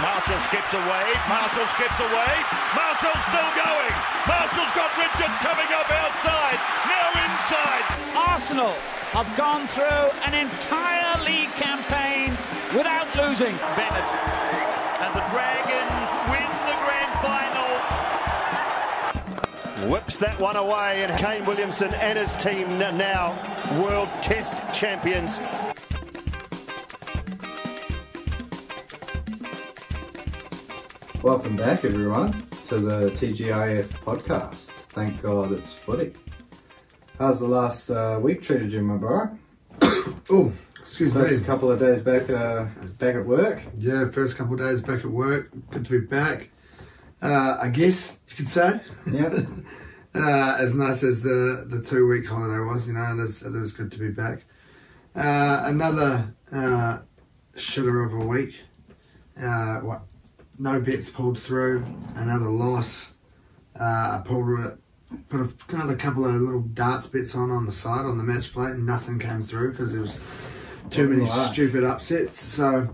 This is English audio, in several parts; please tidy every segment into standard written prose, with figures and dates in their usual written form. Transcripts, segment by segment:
Marshall skips away, Marshall skips away, Marshall's still going, Marshall's got Richards coming up outside, now inside. Arsenal have gone through an entire league campaign without losing. Bennett and the Dragons win the grand final. Whips that one away, and Kane Williamson and his team now World Test champions. Welcome back, everyone, to the TGIF podcast. Thank God it's footy. How's the last week treated you, my bro? Oh, excuse me. First couple of days back at work? Yeah, first couple of days back at work. Good to be back, I guess you could say. Yeah. As nice as the 2-week holiday was, you know, it is good to be back. Another shitter of a week. No bets pulled through, another loss. I put another couple of little darts bets on the side on the match play, and nothing came through because there was too many stupid upsets. So,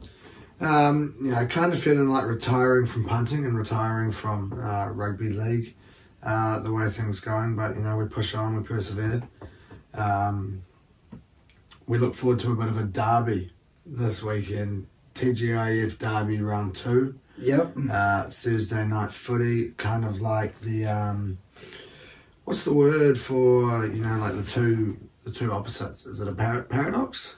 you know, kind of feeling like retiring from punting and retiring from rugby league, the way things going. But, you know, we push on, we persevere. We look forward to a bit of a derby this weekend. TGIF Derby round 2. Yep. Thursday night footy, kind of like the what's the word for, you know, like the two opposites? Is it a paradox?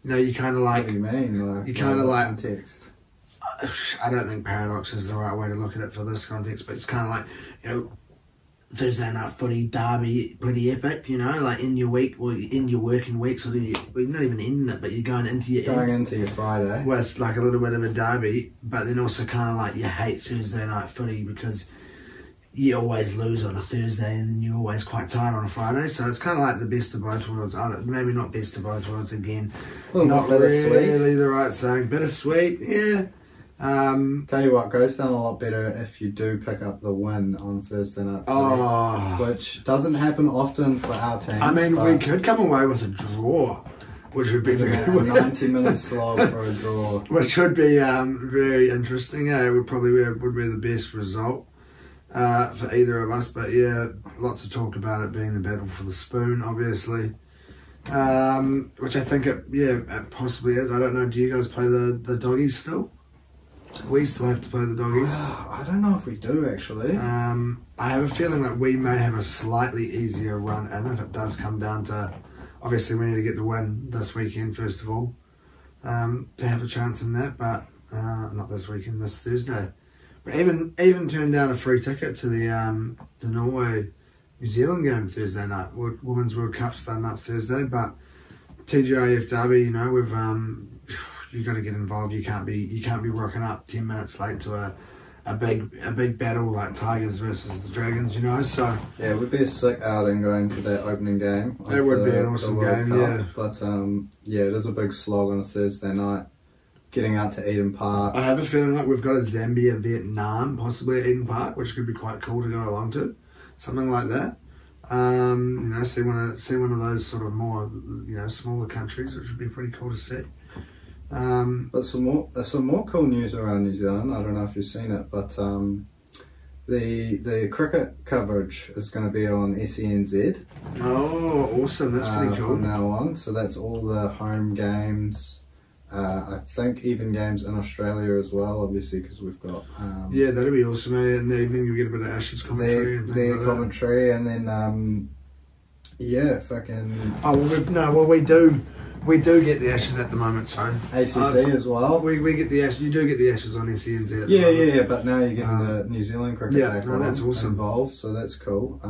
You know, you kind of like. What do you mean? Like, you kind of like context. I don't think paradox is the right way to look at it for this context, but it's kind of like, you know, Thursday night footy derby, pretty epic, you know, like in your week or in your working week, so you're not even ending it, but you're going into your Friday with like a little bit of a derby, but then also kind of like you hate Thursday night footy because you always lose on a Thursday and then you're always quite tired on a Friday, so it's kind of like the best of both worlds. Maybe not best of both worlds again. Not really the right saying. Bittersweet, yeah. Tell you what, goes down a lot better if you do pick up the win on Thursday night footy, which doesn't happen often for our teams. I mean, we could come away with a draw, which would be a 90-minute slog for a draw, which would be very interesting. Yeah, it would probably be the best result for either of us. But yeah, lots of talk about it being the battle for the spoon, obviously. Which I think it possibly is. I don't know. Do you guys play the doggies still? We still have to play the doggies. I don't know if we do, actually. I have a feeling that we may have a slightly easier run in if it does come down to... Obviously, we need to get the win this weekend, first of all, to have a chance in that, but not this weekend, this Thursday. But even turned down a free ticket to the Norway-New Zealand game Thursday night. Women's World Cup starting up Thursday, but TGIF Derby, you know, we've... you got to get involved. You can't be rocking up 10 minutes late to a big battle like Tigers versus the Dragons, you know. So yeah, it would be a sick outing going to that opening game. It would be an awesome game, yeah. But yeah, it is a big slog on a Thursday night. Getting out to Eden Park. I have a feeling like we've got a Zambia, Vietnam, possibly at Eden Park, which could be quite cool to go along to, something like that. You know, see one of those sort of more, you know, smaller countries, which would be pretty cool to see. But some more cool news around New Zealand. I don't know if you've seen it, but the cricket coverage is going to be on SENZ. Oh, awesome! That's pretty cool. From now on, so that's all the home games. I think even games in Australia as well, obviously, because we've got... yeah, that'd be awesome. In the evening, you get a bit of Ashes commentary and things like commentary, and then yeah, fucking... Oh well, we do. We do get the Ashes at the moment, so ACC as well. We get the Ashes. You do get the Ashes on SENZ. At the moment. Yeah. But now you're getting the New Zealand cricket back that's awesome. Involved, so that's cool.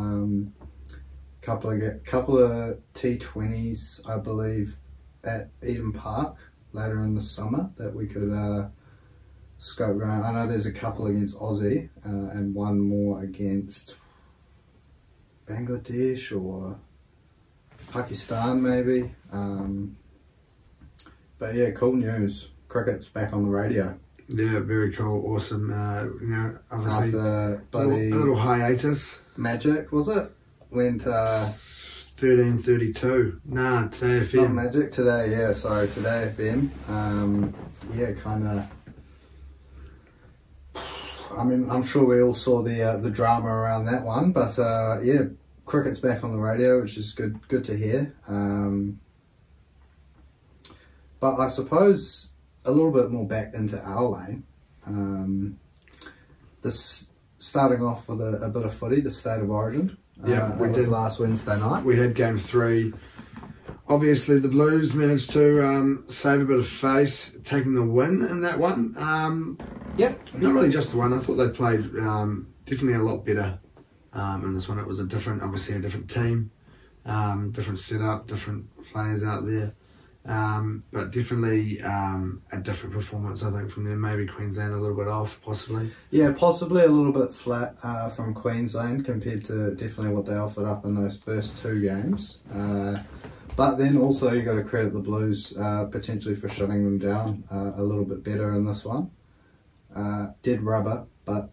Couple of T20s, I believe, at Eden Park later in the summer that we could scope around. I know there's a couple against Aussie and one more against Bangladesh or Pakistan maybe. But yeah, cool news. Cricket's back on the radio. Yeah, very cool, awesome. You know, obviously after a little hiatus. Magic, was it? Went 13:32. Nah, Today FM. Not Magic today, yeah. Sorry, Today FM. Yeah, kind of. I mean, I'm sure we all saw the drama around that one, but yeah, cricket's back on the radio, which is good to hear. But I suppose a little bit more back into our lane. This starting off with a bit of footy, the State of Origin. Yeah, it was last Wednesday night. We had game 3. Obviously, the Blues managed to save a bit of face, taking the win in that one. Yep. Not really just the one. I thought they played definitely a lot better in this one. It was obviously a different team, different setup, different players out there. But definitely a different performance, I think, from them. Maybe Queensland a little bit off, possibly. Yeah, possibly a little bit flat from Queensland compared to definitely what they offered up in those first 2 games. But then also you got to credit the Blues potentially for shutting them down a little bit better in this one. Dead rubber, but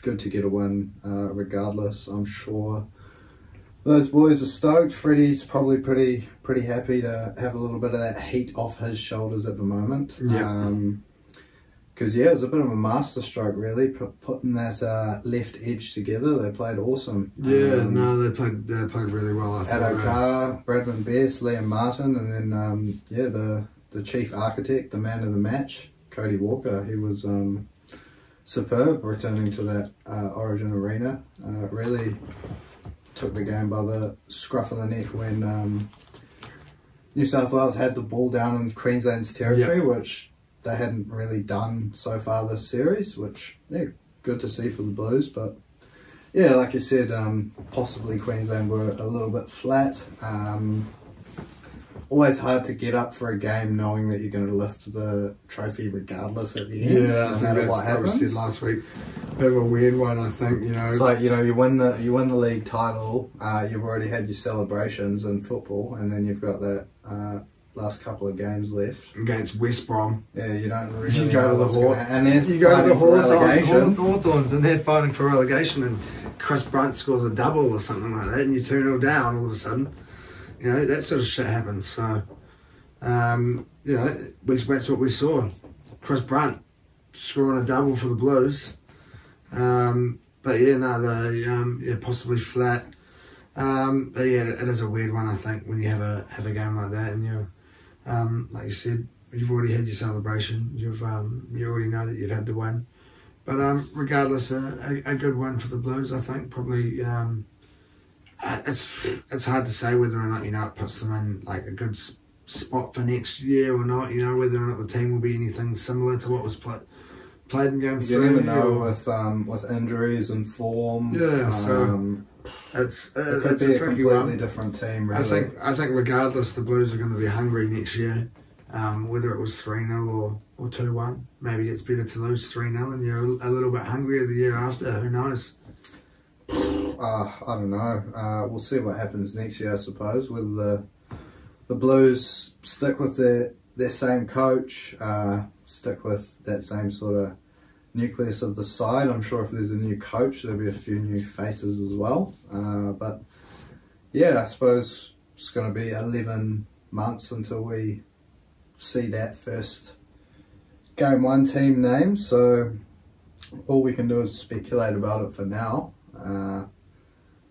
good to get a win regardless. I'm sure those boys are stoked. Freddie's probably pretty happy to have a little bit of that heat off his shoulders at the moment. Yeah. Because yeah, it was a bit of a masterstroke really, putting that left edge together. They played awesome. Yeah, no, they played really well. I thought. Addo Carr, Bradman Best, Liam Martin, and then yeah, the chief architect, the man of the match, Cody Walker. He was superb returning to that Origin arena. Really took the game by the scruff of the neck when New South Wales had the ball down in Queensland's territory, which they hadn't really done so far this series, which, yeah, good to see for the Blues. But yeah, like you said, possibly Queensland were a little bit flat. Always hard to get up for a game knowing that you're going to lift the trophy regardless at the end. Yeah, no matter what happens. I said last week, bit of a weird one, I think. You know, it's like, you know, you win the league title. You've already had your celebrations in football, and then you've got that last couple of games left against West Brom. Yeah, you don't really. You go to the Hawthorns, and they're fighting for relegation, and Chris Brunt scores a double or something like that, and you 2-0 down all of a sudden. You know, that sort of shit happens. So, you know, that's what we saw. Chris Brunt scoring a double for the Blues. But yeah, no, they possibly flat. But yeah, it is a weird one, I think, when you have a game like that, and you're like you said, you've already had your celebration. You already know that you've had the win. But regardless, a good win for the Blues, I think. Probably it's hard to say whether or not, you know, it puts them in like a good spot for next year or not. You know, whether or not the team will be anything similar to what was played in game 3. You never know with injuries and form. Yeah, so it could be a completely different team. Really. I think regardless, the Blues are going to be hungry next year. Whether it was 3-0 or 2-1, maybe it's better to lose 3-0 and you're a little bit hungrier the year after. Who knows? I don't know. We'll see what happens next year, I suppose. Whether the Blues stick with their same coach, stick with that same sort of nucleus of the side. I'm sure if there's a new coach, there'll be a few new faces as well. But yeah, I suppose it's going to be 11 months until we see that first Game 1 team name. So all we can do is speculate about it for now.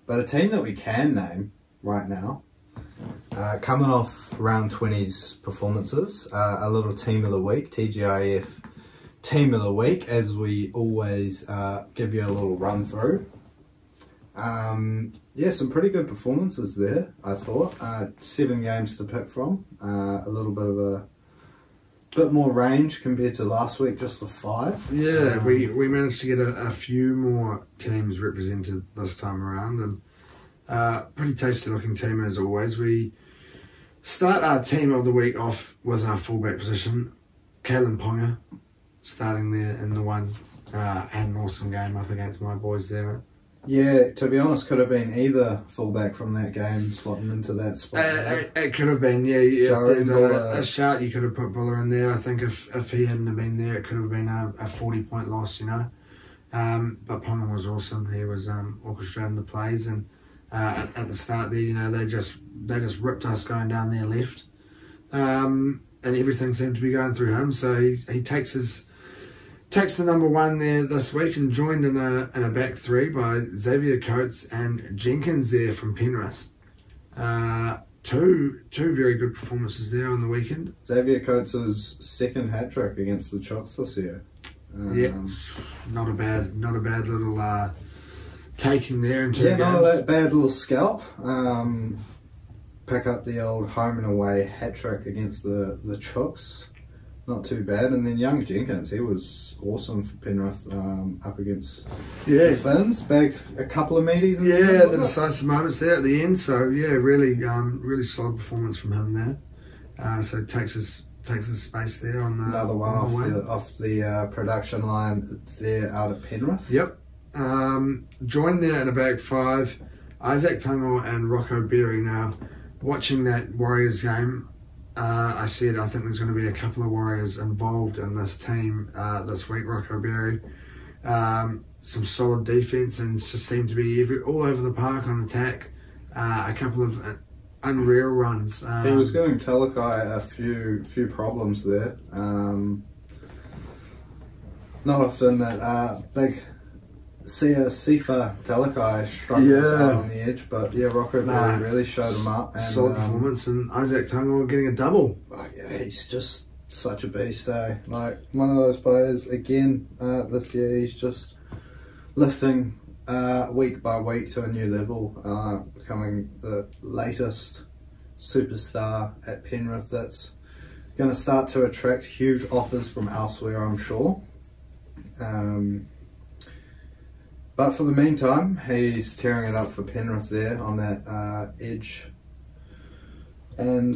But a team that we can name right now, coming off round 20's performances, a little team of the week, TGIF team of the week, as we always give you a little run through. Yeah, some pretty good performances there, I thought. 7 games to pick from, a little bit of a bit more range compared to last week, just the 5. Yeah, we managed to get a few more teams represented this time around, and pretty tasty looking team as always. We start our team of the week off with our fullback position. Kalen Ponga starting there in the one. Had an awesome game up against my boys there. Yeah, to be honest, could have been either fullback from that game slotting into that spot. It could have been, yeah. If there's a shout, you could have put Buller in there. I think if he hadn't have been there, it could have been a 40-point loss, you know. But Ponga was awesome. He was orchestrating the plays, and at the start there. You know, they just ripped us going down their left, and everything seemed to be going through him. So he takes the number 1 there this week, and joined in a back 3 by Xavier Coates and Jenkins there from Penrith. Two very good performances there on the weekend. Xavier Coates' second hat-trick against the Chocks this year. Yeah, not a bad little taking there in 2 games. Not that bad little scalp. Pick up the old home and away hat-trick against the Chooks. Not too bad. And then young Jenkins, he was awesome for Penrith up against the Finns. Bagged a couple of meaties. The decisive moments there at the end. So yeah, really solid performance from him there. So takes his space there on the another one off the production line there out at Penrith. Yep. Joined there in a back 5, Isaac Tungle and Rocco Berry. Now, watching that Warriors game, I said I think there's going to be a couple of Warriors involved in this team this week. Rocco Berry, some solid defence, and just seemed to be all over the park on attack. A couple of unreal runs. He was giving Talakai a few problems there. Not often that big Sifa Talakai struggles out on the edge, but yeah, Rocco Berry really showed him up. And, solid performance, and Isaac Tungle getting a double. Oh yeah, he's just such a beast, eh? Like one of those players again this year. He's just lifting week by week to a new level, becoming the latest superstar at Penrith. That's going to start to attract huge offers from elsewhere, I'm sure. But for the meantime, he's tearing it up for Penrith there on that edge. And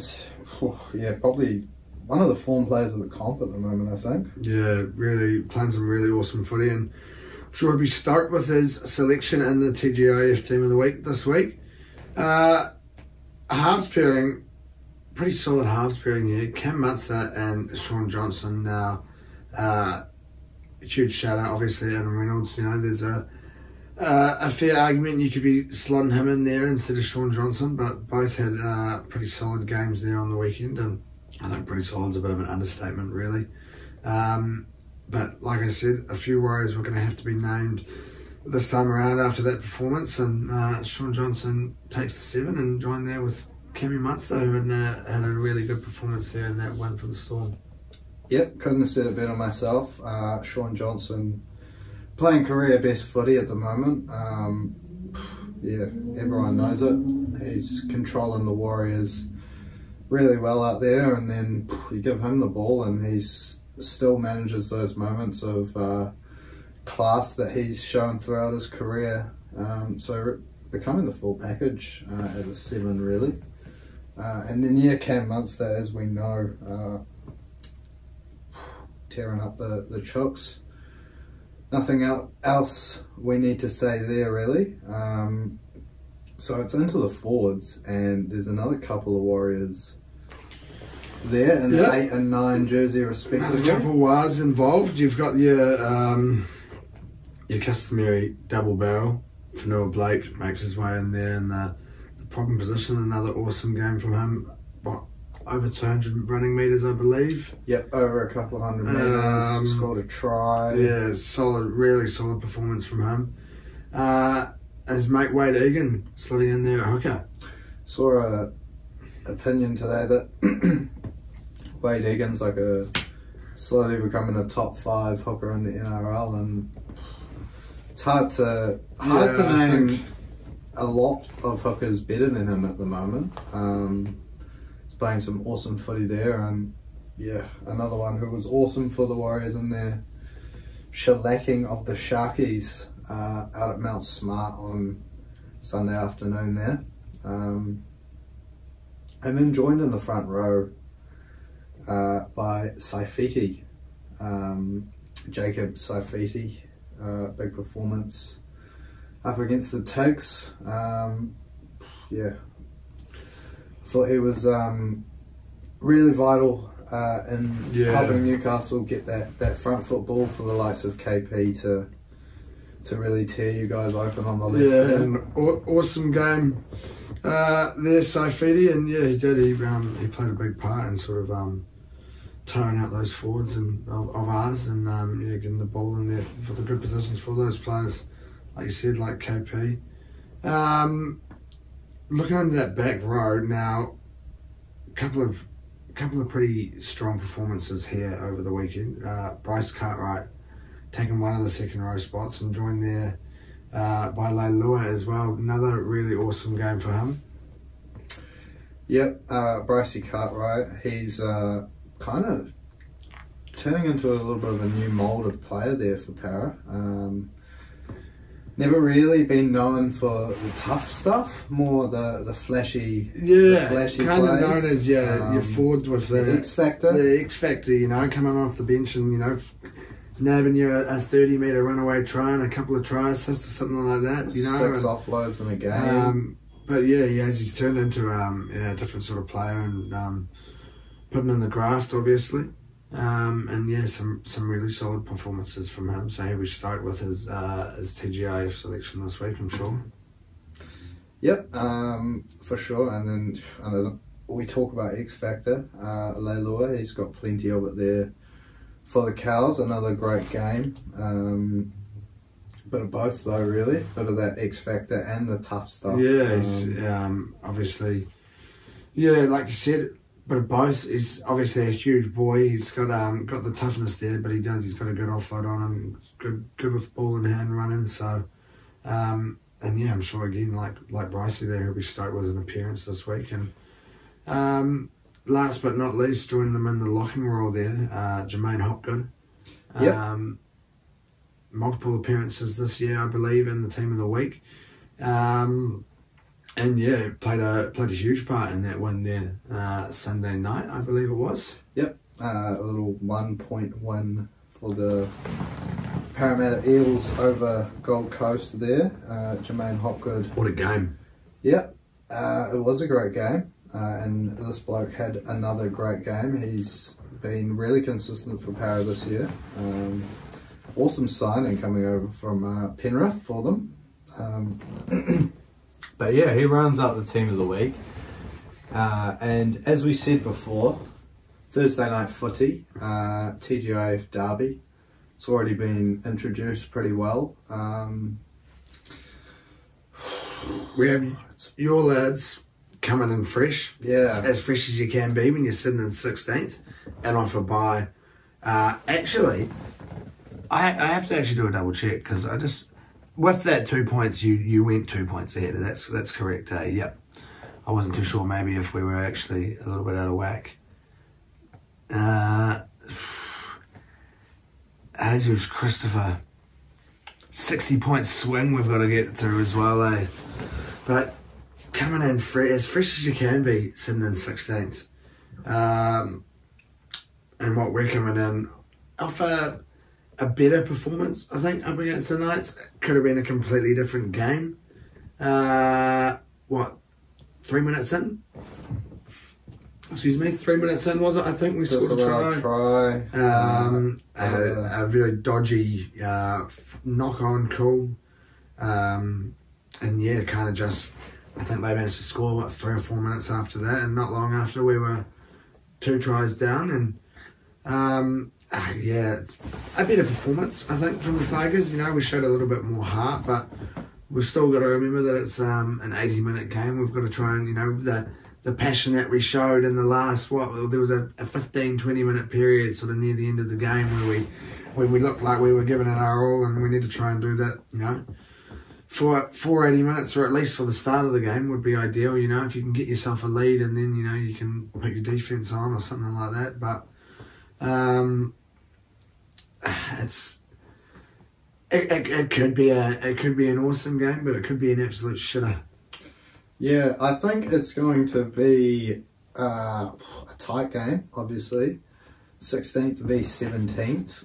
yeah, probably one of the form players of the comp at the moment, I think. Yeah, really playing some really awesome footy, and I'm sure he'll be stoked with his selection in the TGIF Team of the Week this week. Halves pairing, pretty solid halves pairing here. Cam Munster and Sean Johnson now. Huge shout out, obviously, Adam Reynolds. You know, there's a fair argument you could be slotting him in there instead of Sean Johnson, but both had pretty solid games there on the weekend, and I think pretty solid's a bit of an understatement, really. But like I said, a few Warriors were going to have to be named this time around after that performance, and Sean Johnson takes the 7 and joined there with Cammy Munster, who had a really good performance there in that one for the Storm. Yep, couldn't have said it better myself. Sean Johnson playing career best footy at the moment. Yeah, everyone knows it. He's controlling the Warriors really well out there, and then you give him the ball and he's still manages those moments of class that he's shown throughout his career. So becoming the full package as a 7, really. And then yeah, Cam Munster, as we know, tearing up the Chooks. Nothing else we need to say there, really. So it's into the forwards, and there's another couple of Warriors there in the 8 and 9 jersey respectively. There's a couple of Wars involved. You've got your customary double barrel. Fanua Blake makes his way in there in the problem position. Another awesome game from him. What, over 200 running metres, I believe. Yep, over a couple of hundred metres. Scored a try. Yeah, solid, really solid performance from him. And his mate Wade Egan slotting in there at hooker. Saw a opinion today that Wade Egan's like slowly becoming a top 5 hooker in the NRL, and it's hard to name a lot of hookers better than him at the moment. He's playing some awesome footy there, and yeah, another one who was awesome for the Warriors in their shellacking of the Sharkies out at Mount Smart on Sunday afternoon there. And then joined in the front row by Saifiti, Jacob Saifiti. Big performance up against the Tigs. Yeah, thought he was really vital in helping Newcastle get that front foot ball for the likes of KP really tear you guys open on the left. Yeah, and awesome game there, Saifidi, and yeah, he did. He played a big part in sort of towing out those forwards of ours, and yeah, getting the ball in there for the good positions for those players, like you said, like KP. Looking under that back row now, a couple of pretty strong performances here over the weekend. Bryce Cartwright taking one of the second row spots and joined there by Leilua as well. Another really awesome game for him. Yep, Brycey Cartwright, he's kind of turning into a little bit of a new mould of player there for Para. Never really been known for the tough stuff, more the flashy, yeah, the flashy kind plays. of known as your forward with the X factor. The X factor, you know, coming off the bench and, you know, nabbing you a 30-metre runaway try and a couple of try assists or something like that, you know. 6 offloads in a game. But yeah, he's turned into a different sort of player and put him in the graft, obviously. And yeah, some really solid performances from him. So he'll be stoked with his TGIF selection this week, I'm sure. Yep, for sure. And then we talk about X Factor. Leilua, he's got plenty of it there for the Cows. Another great game. Bit of both though, really. Bit of that X Factor and the tough stuff. Yeah, he's obviously, yeah, like you said, bit of both. He's obviously a huge boy. He's got the toughness there, but he's got a good offload on him. Good with ball in hand running. So, and yeah, I'm sure again, like Brycey there, he'll be stoked with an appearance this week. And last but not least, joining them in the locking role there, Jermaine Hopgood. Yep. Multiple appearances this year, I believe, in the team of the week. And yeah, played a huge part in that win there Sunday night, I believe it was. Yep, a little 1-point win for the Parramatta Eels over Gold Coast there. Jermaine Hopgood. What a game. Yep, it was a great game, and this bloke had another great game. He's been really consistent for Para this year. Awesome signing coming over from Penrith for them. But yeah, he rounds out the team of the week. And as we said before, Thursday night footy, TGIF Derby. It's already been introduced pretty well. We have your lads coming in fresh. Yeah. As fresh as you can be when you're sitting in 16th and off a bye. Actually, I have to actually do a double check because I just... With that 2 points, you went 2 points ahead. That's correct. Yep. I wasn't too sure maybe if we were actually a little bit out of whack. Jesus Christopher, 60-point swing we've got to get through as well, eh? But coming in as fresh as you can be, sitting in 16th, and what we're coming in off a better performance, I think, up against the Knights. Could have been a completely different game. 3 minutes in? Excuse me, 3 minutes in, was it? I think we scored a try. A very dodgy knock-on call. And yeah, kind of just, I think they managed to score, 3 or 4 minutes after that, and not long after we were 2 tries down. And yeah, a better performance, I think, from the Tigers. You know, we showed a little bit more heart, but we've still got to remember that it's an 80-minute game. We've got to try and, you know, the passion that we showed in the last, there was a 15-20-minute period sort of near the end of the game where we looked like we were giving it our all, and we need to try and do that, you know. For 80 minutes, or at least for the start of the game, would be ideal, you know, if you can get yourself a lead and then, you know, you can put your defence on or something like that. But it could be an awesome game, but it could be an absolute shitter. Yeah, I think it's going to be a tight game, obviously. 16th v 17th.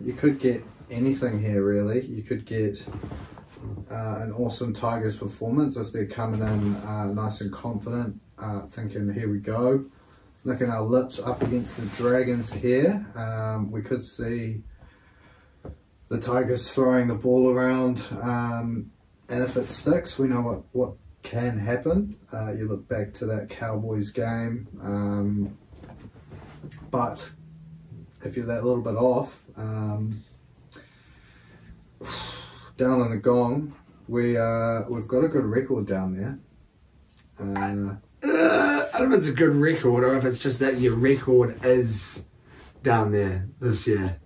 You could get anything here, really. You could get an awesome Tigers performance if they're coming in nice and confident, thinking, here we go. Licking our lips up against the Dragons here. We could see the Tigers throwing the ball around, and if it sticks, we know what can happen. You look back to that Cowboys game, but if you're that little bit off, down in the Gong, we've got a good record down there. I don't know if it's a good record or if it's just that your record is down there this year.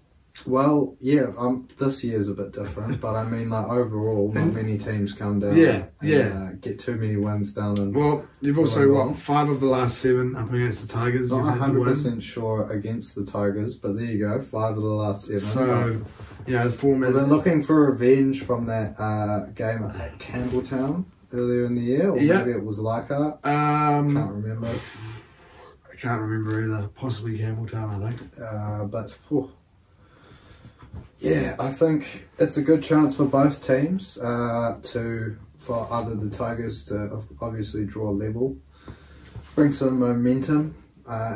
Well, yeah, this year's a bit different, but I mean, like, overall, not many teams come down and get too many wins down. And well, you've also got 5 of the last 7 up against the Tigers. Not 100% sure against the Tigers, but there you go, 5 of the last 7. So, you know, the form is... They're looking for revenge from that game at Campbelltown earlier in the year, or maybe it was Leichhardt. Can't remember. I can't remember either. Possibly Campbelltown, I think. But... yeah, I think it's a good chance for both teams for either the Tigers to obviously draw level, bring some momentum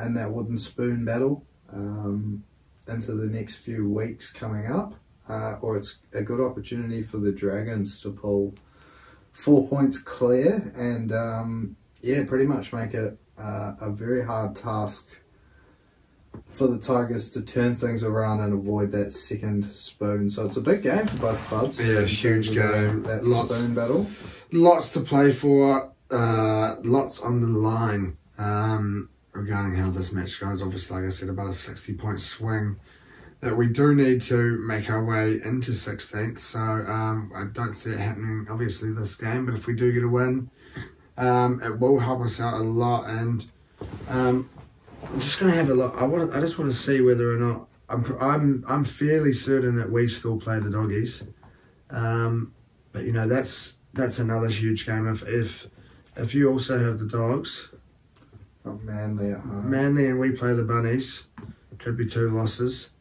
in that wooden spoon battle into the next few weeks coming up, or it's a good opportunity for the Dragons to pull 4 points clear and pretty much make it a very hard task for the Tigers to turn things around and avoid that second spoon. So it's a big game for both clubs. Yeah, huge game. That spoon battle. Lots to play for. Lots on the line regarding how this match goes. Obviously, like I said, about a 60-point swing that we do need to make our way into 16th. So I don't see it happening, obviously, this game. But if we do get a win, it will help us out a lot. And I'm just gonna have a look. I just want to see whether or not I'm fairly certain that we still play the Doggies, but you know that's another huge game. If you also have the Dogs, from Manly at home, and we play the Bunnies, could be 2 losses.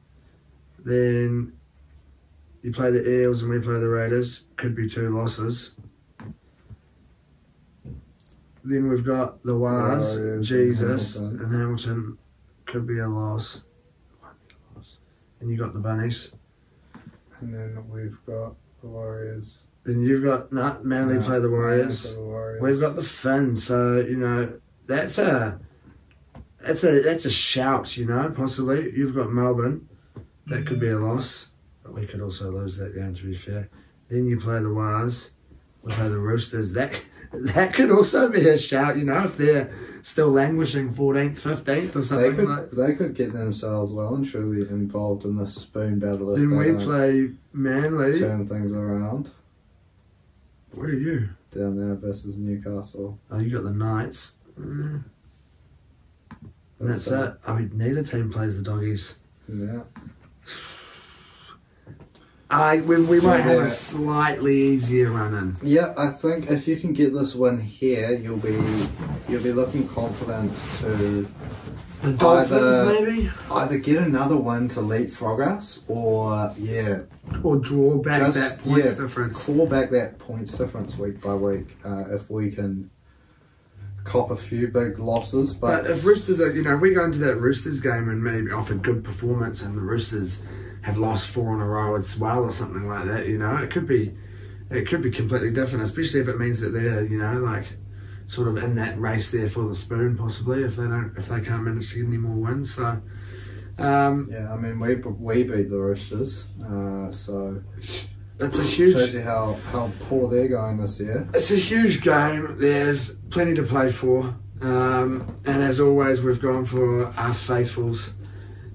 Then you play the Eels and we play the Raiders, could be 2 losses. Then we've got the Wars, Jesus, and Hamilton could be a loss. And you got the Bunnies. And then we've got the Warriors. Then you've got Manly play the Warriors. We've got the Finns, so you know that's a shout, you know, possibly. You've got Melbourne, that could be a loss, but we could also lose that game, to be fair. Then you play the Wars, we play the Roosters. That could also be a shout, you know, if they're still languishing 14th, 15th or something. They could get themselves well and truly involved in this spoon battle. Then we play Manly. Turn things around. Where are you? Down there versus Newcastle. Oh, you got the Knights. And that's it. I mean, neither team plays the Doggies. Yeah. We might have a slightly easier run in. Yeah, I think if you can get this win here, you'll be looking confident to the Dolphins either get another win to leapfrog us, or draw back that points difference. Claw back that points difference week by week if we can cop a few big losses. But if Roosters are, you know, if we go into that Roosters game and maybe off a good performance and the Roosters have lost 4 in a row as well or something like that, you know, it could be completely different, especially if it means that they're, you know, like sort of in that race there for the spoon, possibly, if they can't manage to get any more wins. So I mean, we beat the Roosters, so it's a huge, shows you how poor they're going this year. It's a huge game. There's plenty to play for, and as always, we've gone for our faithfuls.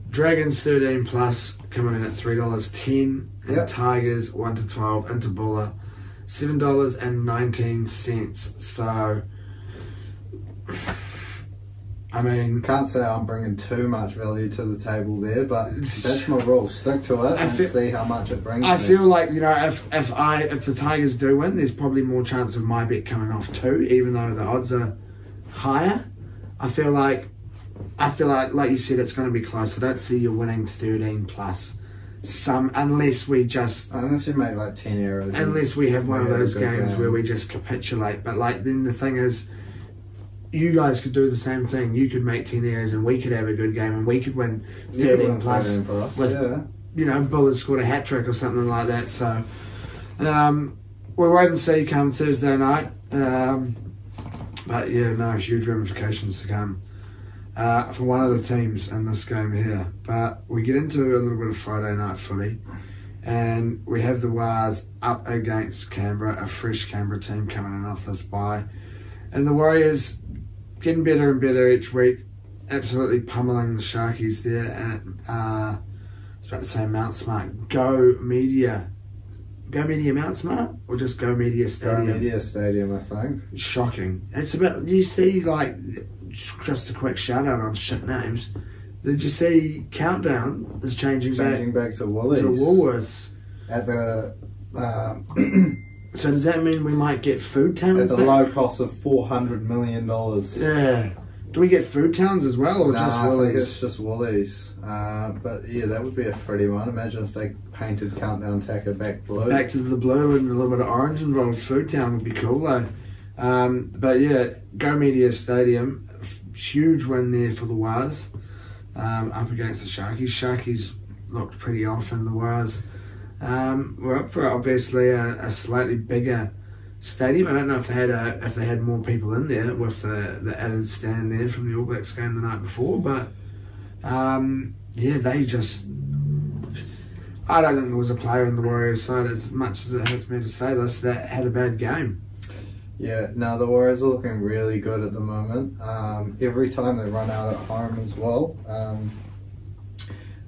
Dragons 13 plus coming in at $3.10, and Tigers 1 to 12 into Buller $7.19. So, I mean, can't say I'm bringing too much value to the table there, but that's my rule. Stick to it and see how much it brings. I feel like, you know, if the Tigers do win, there's probably more chance of my bet coming off too, even though the odds are higher. I feel like, like you said, it's going to be close. I don't see you winning 13 plus. Unless you make like 10 errors. Unless we have one of those games where we just capitulate. But like, then the thing is, you guys could do the same thing. You could make 10 errors and we could have a good game and we could win 13 plus. you know, Bullard scored a hat-trick or something like that. So we'll wait and see come Thursday night. But yeah, no, huge ramifications to come for one of the teams in this game here. But we get into a little bit of Friday night footy, and we have the Wars up against Canberra, a fresh Canberra team coming in off this bye. And the Warriors getting better and better each week, absolutely pummeling the Sharkies there at, I was about to say Mount Smart, Go Media Mount Smart, or just Go Media Stadium? Go Media Stadium, I think. Shocking. It's about, you see, like, just a quick shout out on shit names. Did you see Countdown is changing back to Woolies. to Woolworths At the so does that mean we might get Food Towns at the back? low cost of $400 million. Yeah. Do we get Food Towns as well, or Nah, just I Woolies? think it's just Woolies. But yeah, that would be a pretty one. Imagine if they painted Countdown Tacker back blue. Back to the blue and a little bit of orange involved. Food Town would be cool though. But yeah, Go Media Stadium, huge win there for the Wars, up against the Sharkies. Sharkies looked pretty off in the Wars. We're up for obviously a slightly bigger stadium. I don't know if they had more people in there with the added stand there from the All Blacks game the night before, but yeah, they just, I don't think there was a player in the Warriors side, as much as it hurts me to say this, that had a bad game. Yeah, no, the Warriors are looking really good at the moment. Every time they run out at home as well,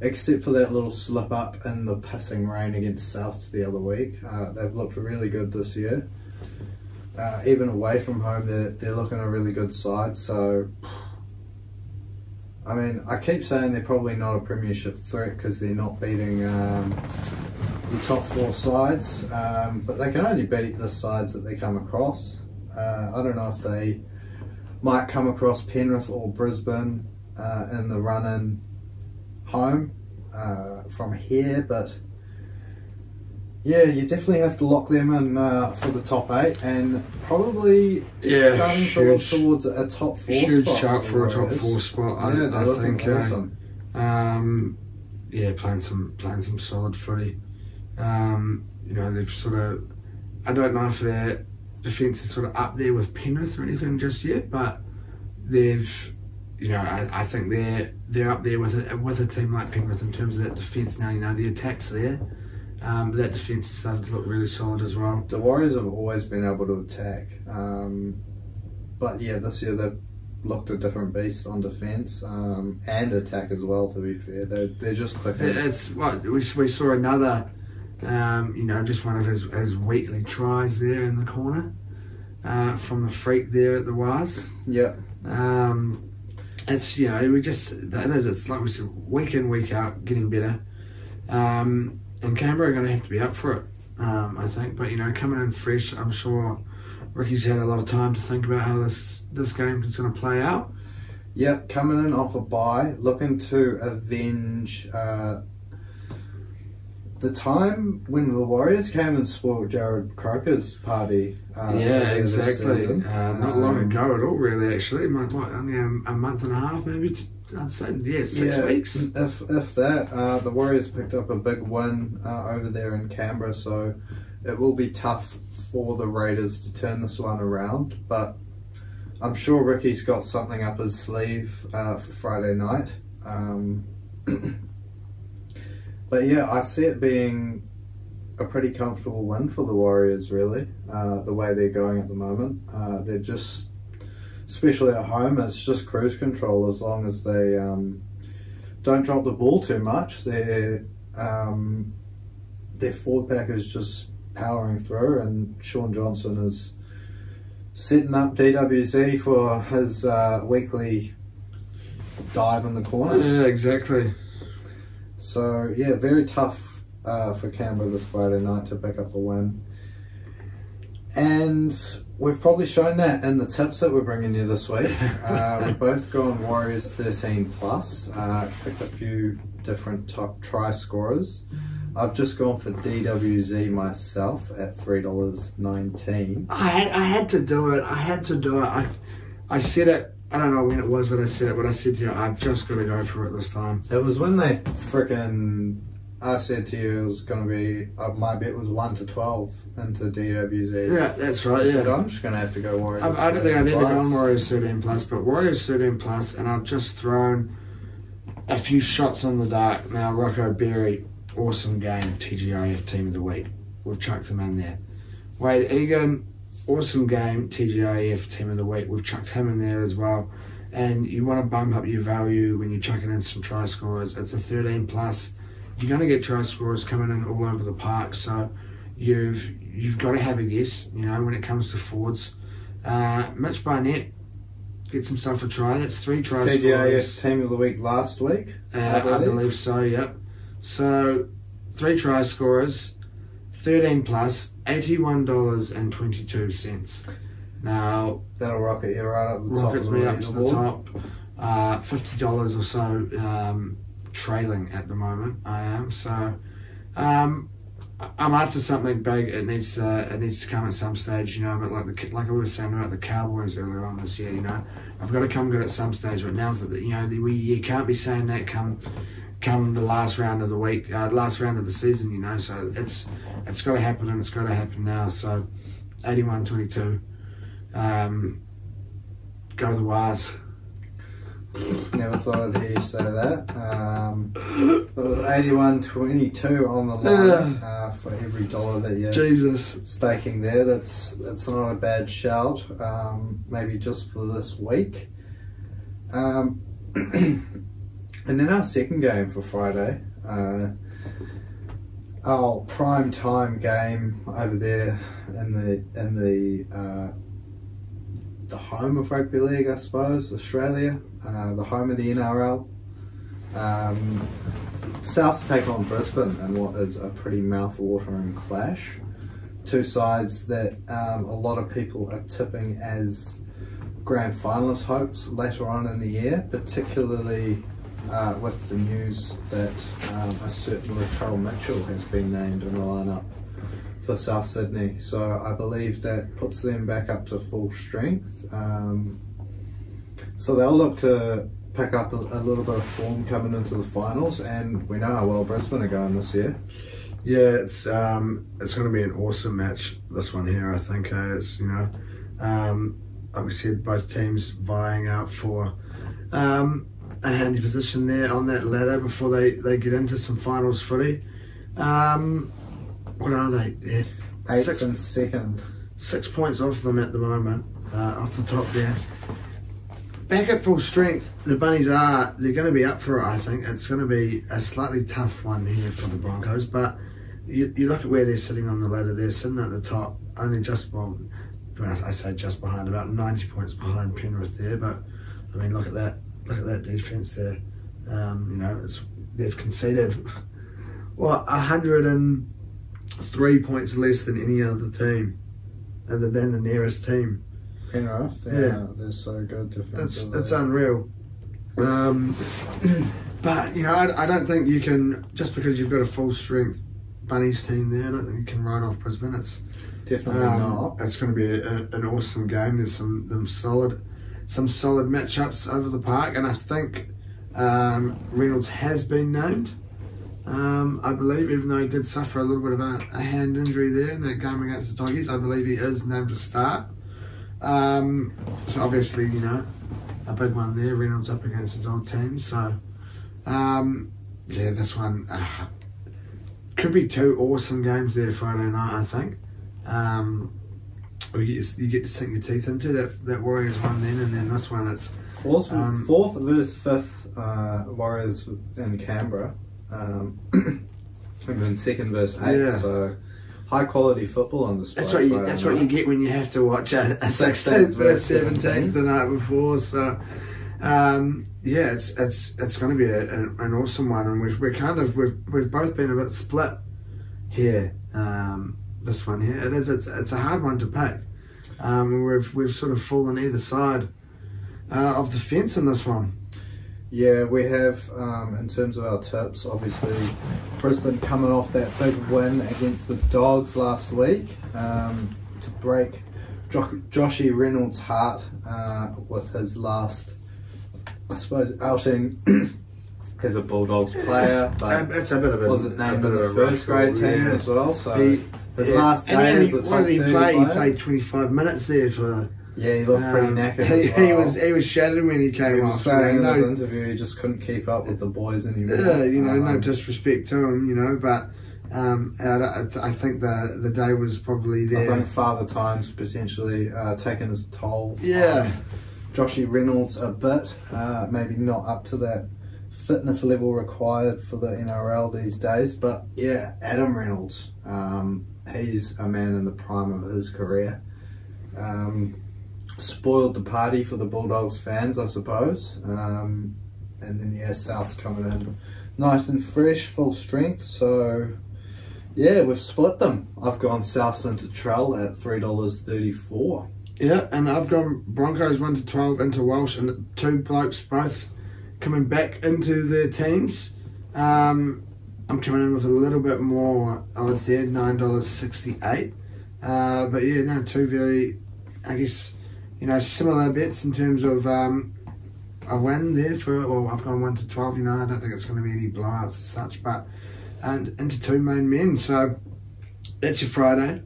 except for that little slip up in the pissing rain against Souths the other week. They've looked really good this year. Even away from home, they're looking a really good side. So, I mean, I keep saying they're probably not a premiership threat because they're not beating the top four sides, but they can only beat the sides that they come across. I don't know if they might come across Penrith or Brisbane in the run-in home from here, but yeah, you definitely have to lock them in for the top 8, and probably starting to look towards a top 4 huge spot. shout for a top 4 spot. Yeah, I think. awesome. Yeah, playing some solid footy. You know, they've sort of, I don't know if their defence is sort of up there with Penrith or anything just yet, but they've, you know, I think they're up there with a team like Penrith in terms of that defence now. You know, the attack's there, but that defence is starting to look really solid as well. The Warriors have always been able to attack, but yeah, this year they've looked a different beast on defence and attack as well. To be fair, they're just clicking. It's what we saw another, you know, just one of his weekly tries there in the corner from the freak there at the Wars. Yeah. It's, you know, it's like we said, week in, week out, getting better. And Canberra are going to have to be up for it, I think. But, you know, coming in fresh, I'm sure Ricky's had a lot of time to think about how this game is going to play out. Yep, coming in off a bye, looking to avenge the time when the Warriors came and spoiled Jared Croker's party. Yeah, exactly. Not long ago at all, really, actually. Only a month and a half, maybe. I'd say, 6 weeks. If that. The Warriors picked up a big win over there in Canberra, so it will be tough for the Raiders to turn this one around. But I'm sure Ricky's got something up his sleeve for Friday night. But yeah, I see it being a pretty comfortable win for the Warriors, really, the way they're going at the moment. They're just, especially at home, it's just cruise control as long as they don't drop the ball too much. Their forward pack is just powering through, and Sean Johnson is setting up DWZ for his weekly dive in the corner. Yeah, exactly. So yeah, very tough for Canberra this Friday night to pick up the win. And we've probably shown that in the tips that we're bringing you this week. We've both gone Warriors 13+, picked a few different top try scorers. I've just gone for DWZ myself at $3.19. I had to do it. I said it. I don't know when it was that I said it, but I said to you, I've just got to go for it this time. It was when they frickin' I said to you it was going to be, my bet was 1-12 into DWZ. Yeah, that's right. So Yeah, I'm just going to have to go Warriors. I don't think I've ever gone Warriors 13+, but Warriors 13+, and I've just thrown a few shots in the dark. Now, Rocco Berry, awesome game, TGIF Team of the Week. We've chucked him in there. Wade Egan, awesome game, TGIF Team of the Week. We've chucked him in there as well. And you want to bump up your value when you're chucking in some try scorers. It's a 13+. You're going to get try scorers coming in all over the park, so you've got to have a guess, you know, when it comes to forwards. Mitch Barnett gets himself a try. That's 3 try scorers. TGIF Team of the Week last week, I believe so, yep. So, 3 try scorers, 13+, $81.22. Now, that'll rocket you right up the top. Rockets me up to the top. $50 or so trailing at the moment. I am, so I'm after something big. It needs to come at some stage, you know. But like I was saying about the Cowboys earlier on this year, you know, I've got to come good at some stage. But now's you can't be saying that come the last round of the week, last round of the season, you know. So it's got to happen, and it's got to happen now. So 81-22. Go the Waz. Never thought I'd hear you say that. But with 81-22 on the line for every dollar that you're staking there, that's not a bad shout. Maybe just for this week. And then our second game for Friday, our prime time game over there in the home of rugby league, I suppose, Australia, the home of the NRL. Souths take on Brisbane in what is a pretty mouth-watering clash. Two sides that a lot of people are tipping as grand finalist hopes later on in the year, particularly with the news that a certain Latrell Mitchell has been named in the lineup for South Sydney. So I believe that puts them back up to full strength. So they'll look to pick up a little bit of form coming into the finals, and we know how well Brisbane are going this year. Yeah, it's going to be an awesome match, this one here, I think. It's, you know, like we said, both teams vying out for a handy position there on that ladder before they get into some finals footy. What are they? They're 8th and 2nd. 6 points off them at the moment, off the top there. Back at full strength, the Bunnies they're going to be up for it, I think. It's going to be a slightly tough one here for the Broncos, but you look at where they're sitting on the ladder. They're sitting at the top, only just, well, when I say just behind, about 90 points behind Penrith there, but I mean, look at that defence there. You know, they've conceded, what, 103 points less than any other team, other than the nearest team. Penrith, yeah, they're so good defensively. It's unreal. But, you know, I don't think you can, just because you've got a full strength Bunnies team there, I don't think you can write off Brisbane. It's definitely not. It's going to be an awesome game. There's some solid matchups over the park, and I think Reynolds has been named. I believe, even though he did suffer a little bit of a hand injury there in that game against the Doggies, I believe he is named to start. So obviously, you know, a big one there, Reynolds up against his old team. So, yeah, this one could be 2 awesome games there Friday night, I think. You get to sink your teeth into that Warriors one then, and then this one it's 4th versus 5th Warriors in Canberra, and then 2nd versus 8th. Yeah. So high quality football on display. That's what you get when you have to watch a 16th versus 17th the night before. So yeah, it's going to be an awesome one, and we've both been a bit split here. This one here, it's a hard one to pick. We've sort of fallen either side of the fence in this one. Yeah, we have, in terms of our tips, obviously Brisbane coming off that big win against the Dogs last week to break Joshy Reynolds' heart with his last, I suppose, outing as a Bulldogs player, but it's a bit of a wasn't named a in bit the of a first grade team as well. So his yeah. last game as a top 30 player. He played 25 minutes there for. Yeah, he looked pretty knackered as well. He was shattered when he came off. He was saying in his interview he just couldn't keep up with the boys anymore. No disrespect to him, but I think the day was probably there. I think Father Time's potentially taken his toll. Yeah. Joshy Reynolds a bit, maybe not up to that fitness level required for the NRL these days, but yeah, Adam Reynolds, he's a man in the prime of his career. Spoiled the party for the Bulldogs fans, I suppose. And then yeah, South's coming in nice and fresh, full strength. So yeah, we've split them. I've gone Souths into Trell at $3.34. Yeah, and I've gone Broncos 1-12 into Welsh, and two blokes both coming back into their teams. I'm coming in with a little bit more odds there, $9.68. But yeah, no, two very, I guess, similar bets in terms of a win there I've gone 1-12. I don't think it's going to be any blowouts as such, but and into two main men. So that's your Friday.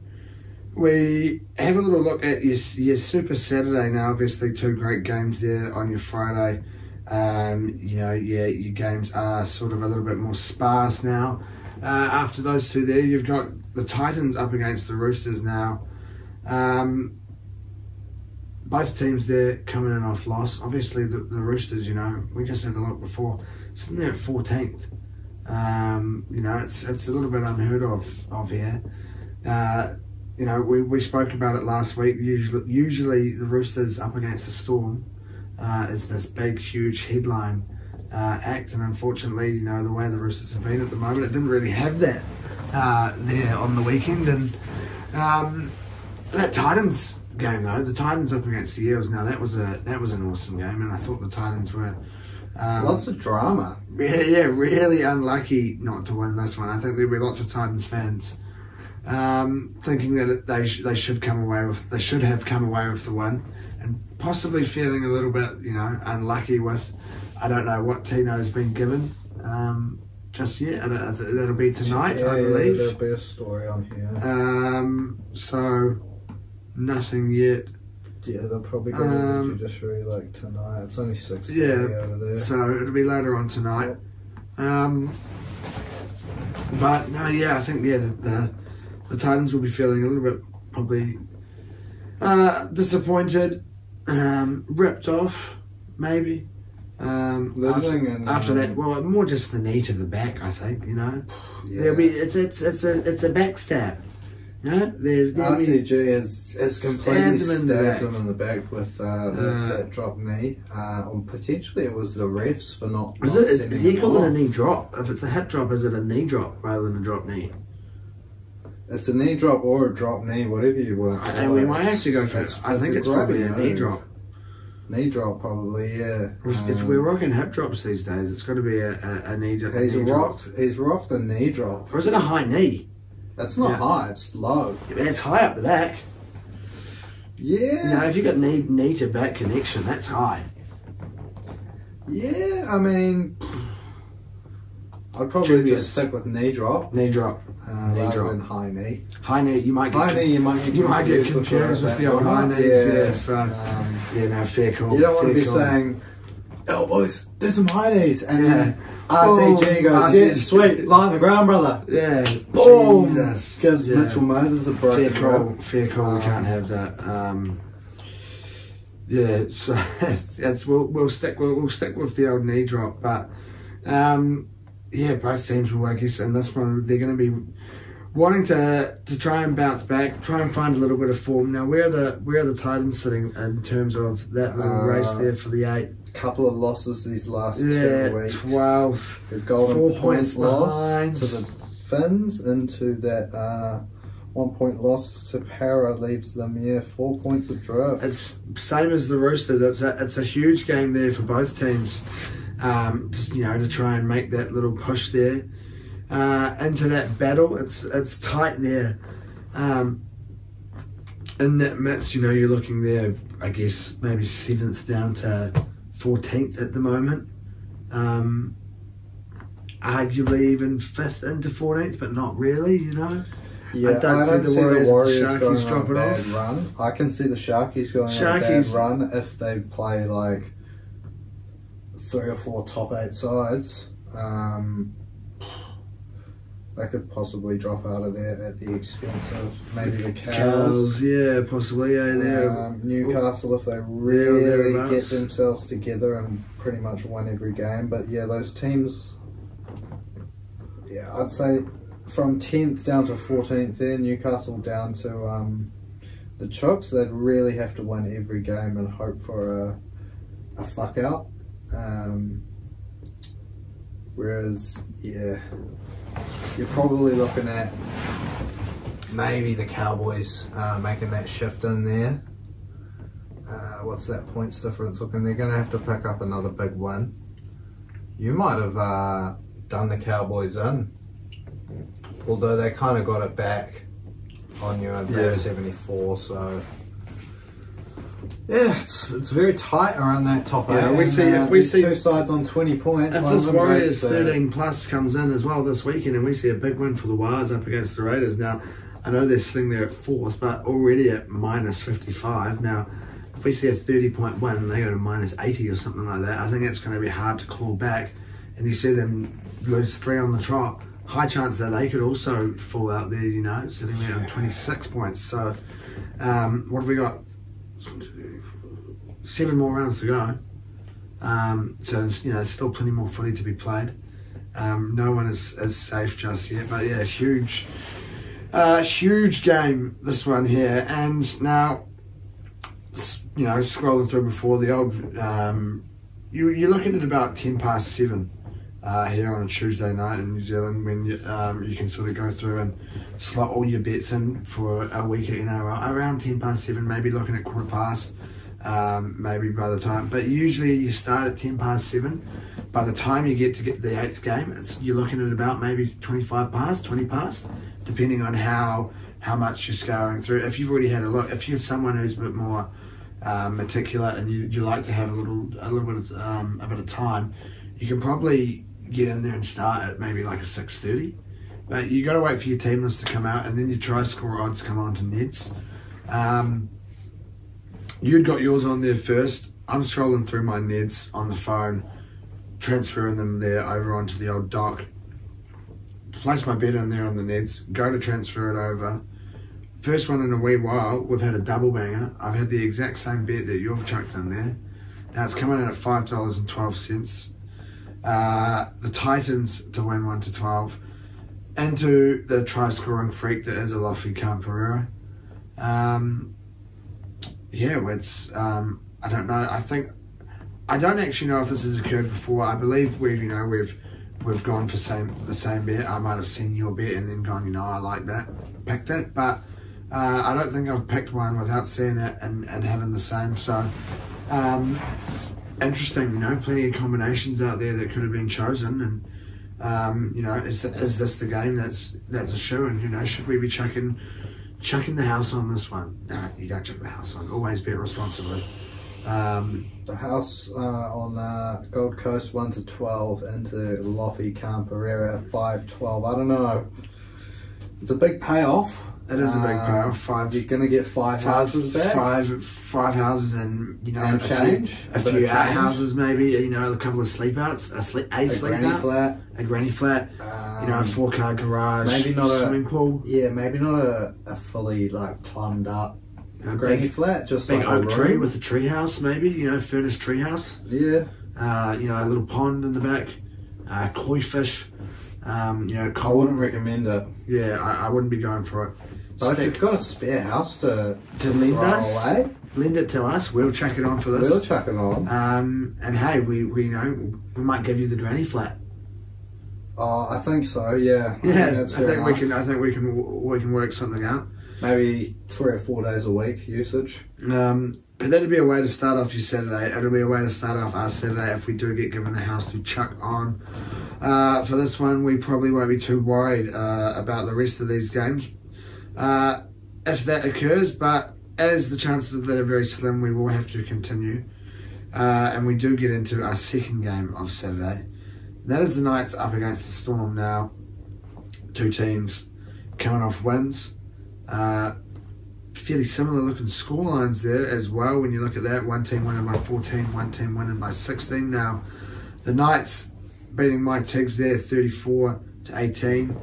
We have a little look at your Super Saturday now. Obviously, two great games there on your Friday. Your games are sort of a little bit more sparse now. After those two there, you've got the Titans up against the Roosters now. Both teams there coming in off loss. Obviously, the Roosters, we just had a look before, sitting there at 14th. It's a little bit unheard of here. We spoke about it last week. Usually the Roosters up against the Storm is this big, huge headline act, and unfortunately, the way the Roosters have been at the moment, it didn't really have that there on the weekend. And that Titans game though, the Titans up against the Eels, now that was an awesome game, and I thought the Titans were lots of drama. Yeah, really unlucky not to win this one. I think there'll be lots of Titans fans thinking that they should have come away with the win, and possibly feeling a little bit, unlucky with, I don't know what Tino's been given just yet. That'll be tonight, I believe. There'll be a story on here. So nothing yet. Yeah, they'll probably go to the judiciary tonight. It's only 6:30 over there. So it'll be later on tonight. Yep. But no, yeah, I think the Titans will be feeling a little bit probably disappointed, ripped off, maybe. After that, well, more just the knee to the back, I think. Yeah. It's a backstab. RCG has completely stabbed him in the back with that drop knee. Potentially it was the refs for not. He called it a knee drop. If it's a hip drop, is it a knee drop rather than a drop knee? It's a knee drop or a drop knee, whatever you want. And we might have to go for it. I think it's probably a knee drop. Knee drop, probably, yeah. If we're rocking hip drops these days, it's got to be a knee drop. He's rocked a knee drop. Or is it a high knee? That's not high, it's low. It's high up the back. Yeah. If you've got knee to back connection, that's high. Yeah, I mean, I'd probably just stick with knee drop. Knee drop. Knee drop. Than high knee. High knee, you might get confused with the old high knees. Yeah, fair call. You don't want to be saying, "Oh boys, do some high knees," and then RCG goes, "Yeah, sweet, lie on the ground, brother." Yeah, boom. Jesus. Gives Mitchell Moses a broken rib. Fair call. We can't have that. So we'll stick with the old knee drop, but both teams will, I guess, in this one they're going to be wanting to try and bounce back, try and find a little bit of form. Now, where are the Titans sitting in terms of that little race there for the 8? Couple of losses these last 2 weeks. 12th. The golden 4 points loss to the Finns into that 1 point loss to Para leaves them 4 points adrift. It's same as the Roosters. It's a huge game there for both teams. Just to try and make that little push there into that battle. It's tight there. In that midst, you're looking there, I guess, maybe 7th down to 14th at the moment. arguably even 5th into 14th, but not really, you know. Yeah, I don't see the Warriors going on a bad run. I can see the Sharkies going on a bad run if they play like 3 or 4 top 8 sides. They could possibly drop out of there at the expense of maybe the Cows. Yeah, possibly. Yeah, Newcastle, if they really get themselves together and pretty much win every game. But yeah, those teams, yeah, I'd say from 10th down to 14th there, Newcastle down to the Chooks, they'd really have to win every game and hope for a fuck out. Whereas, yeah, you're probably looking at maybe the Cowboys making that shift in there. What's that points difference looking? They're going to have to pick up another big win. You might have done the Cowboys in, although they kind of got it back on you at 74, so yeah, it's very tight around that top 8. Yeah, if we see 2 sides on 20 points. If this Warriors 13 plus comes in as well this weekend, and we see a big win for the Wires up against the Raiders. Now, I know they're sitting there at 4th, but already at minus 55. Now, if we see a 30-point win and they go to minus 80 or something like that, I think it's going to be hard to claw back. And you see them lose 3 on the trot. High chance that they could also fall out there, you know, sitting there on 26 points. So, what have we got? 7 more rounds to go. So, you know, still plenty more footy to be played. No one is safe just yet. But, yeah, huge game, this one here. And now, you know, scrolling through before the old... you're looking at about 10 past 7. Here on a Tuesday night in New Zealand, when you can sort of go through and slot all your bets in for a week, you know, around 10 past 7, maybe looking at quarter past, maybe by the time. But usually you start at 10 past 7. By the time you get to the 8th game, you're looking at about maybe 25 past, 20 past, depending on how much you're scouring through. If you've already had a look, if you're someone who's a bit more meticulous and you like to have a bit of time, you can probably get in there and start at maybe like a 6:30, but you got to wait for your team list to come out, and then your try score odds come on to Neds. You'd got yours on there first. I'm scrolling through my Neds on the phone, transferring them there over onto the old dock. Place my bet in there on the Neds. Go to transfer it over. First one in a wee while. We've had a double banger. I've had the exact same bet that you've chucked in there. Now it's coming in at $5.12. The Titans to win 1-12, into the try scoring freak that is Alofi Camperera. Yeah, it's I don't know. I don't actually know if this has occurred before. I believe we've gone for the same bet. I might have seen your bet and then gone, you know, I like that, picked it, but I don't think I've picked one without seeing it and having the same. So. Interesting, you know, plenty of combinations out there that could have been chosen, and you know, is this the game that's a shoe-in? You know, should we be chucking the house on this one? Nah, you don't chuck the house on. Always bet responsibly. The house on Gold Coast 1-12 into Lofi Camperera 5-12. I don't know. It's a big payoff. It is a big payoff. You're going to get 5 houses back. Five houses, and you know, and a few out houses, maybe, you know, a couple of sleep outs, a granny flat, you know, a 4-car garage, maybe not a swimming pool. Yeah, maybe not a fully like plumbed up granny flat, just big like oak tree with a tree house, maybe, you know, furnished tree house. Yeah. You know, a little pond in the back, koi fish. You know, I wouldn't recommend it. Yeah, I wouldn't be going for it. But if you've got a spare house to lend us, away, lend it to us. We'll chuck it on for this. We'll chuck it on. And hey, we know we might give you the granny flat. Oh, I think so. Yeah. Yeah, I think we can work something out. Maybe 3 or 4 days a week usage. But that'd be a way to start off your Saturday. It'll be a way to start off our Saturday if we do get given a house to chuck on. For this one, we probably won't be too worried about the rest of these games. If that occurs, but as the chances of that are very slim, we will have to continue. And we do get into our second game of Saturday. And that is the Knights up against the Storm now. Two teams coming off wins. Fairly similar looking scorelines there as well when you look at that. One team winning by 14, one team winning by 16. Now, the Knights beating my Tigs there 34-18.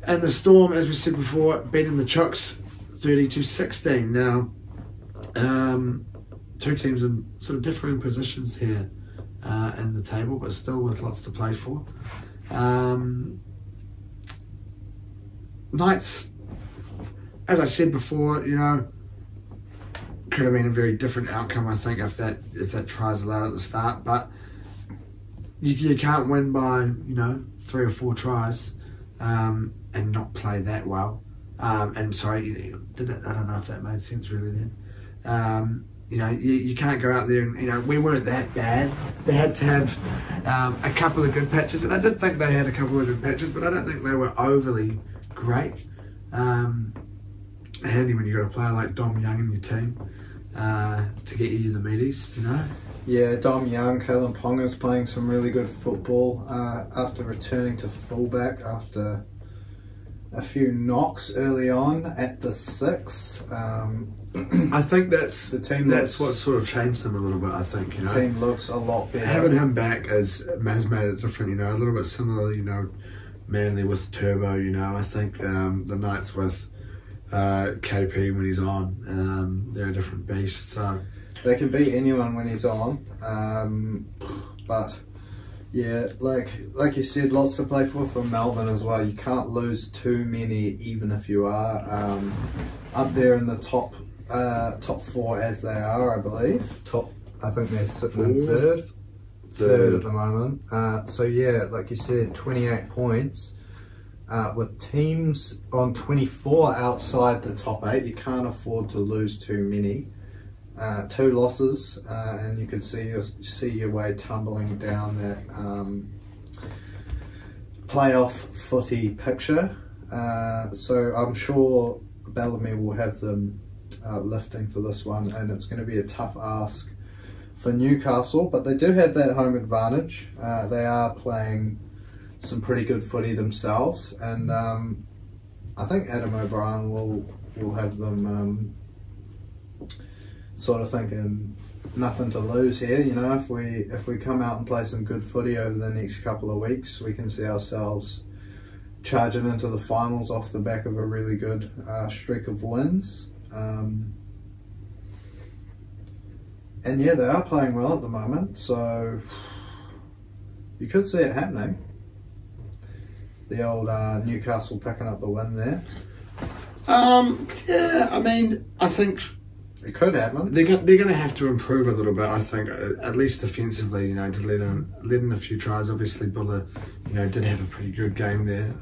And the Storm, as we said before, beating the Chooks 30-16. Now, two teams in sort of differing positions here in the table, but still with lots to play for. Knights, as I said before, you know, could have been a very different outcome, I think, if that try's allowed at the start. But you can't win by, you know, 3 or 4 tries and not play that well. And sorry, I don't know if that made sense really then. You know, you can't go out there and, you know, we weren't that bad. They had to have a couple of good patches, and I did think they had a couple of good patches, but I don't think they were overly great. Handy when you got a player like Dom Young in your team to get you the meaties, you know. Yeah, Dom Young, Kalen Ponga's playing some really good football after returning to fullback after a few knocks early on at the 6. I think that's what sort of changed them a little bit. I think, you know, the team looks a lot better. Having him back has made it different. You know, a little bit similar. You know, Manly with Turbo. You know, I think the Knights with KP when he's on, they're a different beast. So they can beat anyone when he's on, but. Yeah, like you said, lots to play for Melbourne as well. You can't lose too many, even if you are up there in the top 4 as they are, I believe. I think they're sitting in third at the moment. So yeah, like you said, 28 points with teams on 24 outside the top 8. You can't afford to lose too many. 2 losses, and you could see your way tumbling down that playoff footy picture. So I'm sure Bellamy will have them lifting for this one, and it's going to be a tough ask for Newcastle, but they do have that home advantage. They are playing some pretty good footy themselves, and I think Adam O'Brien will have them sort of thinking nothing to lose here. You know, if we come out and play some good footy over the next couple of weeks, we can see ourselves charging into the finals off the back of a really good streak of wins. And yeah, they are playing well at the moment, so you could see it happening. The old Newcastle picking up the win there. Yeah, I mean, I think it could happen. They're going to have to improve a little bit, I think, at least defensively, you know, to let in a few tries. Obviously, Buller, you know, did have a pretty good game there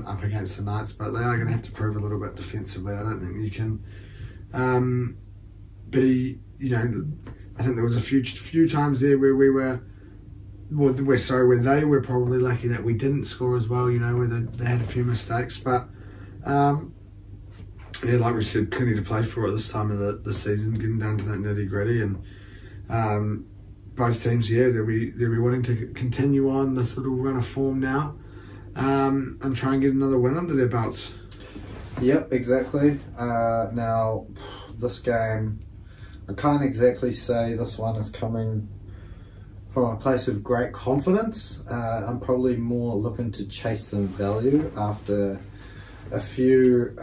up against the Knights, but they are going to have to prove a little bit defensively. I don't think you can be, you know, I think there was a few times there where where they were probably lucky that we didn't score as well, you know, where they had a few mistakes, but yeah, like we said, plenty to play for at this time of the season, getting down to that nitty gritty, and both teams, yeah, they'll be wanting to continue on this little run of form now, and try and get another win under their belts. Yep, exactly. Now, this game, I can't exactly say this one is coming from a place of great confidence. I'm probably more looking to chase some value after a few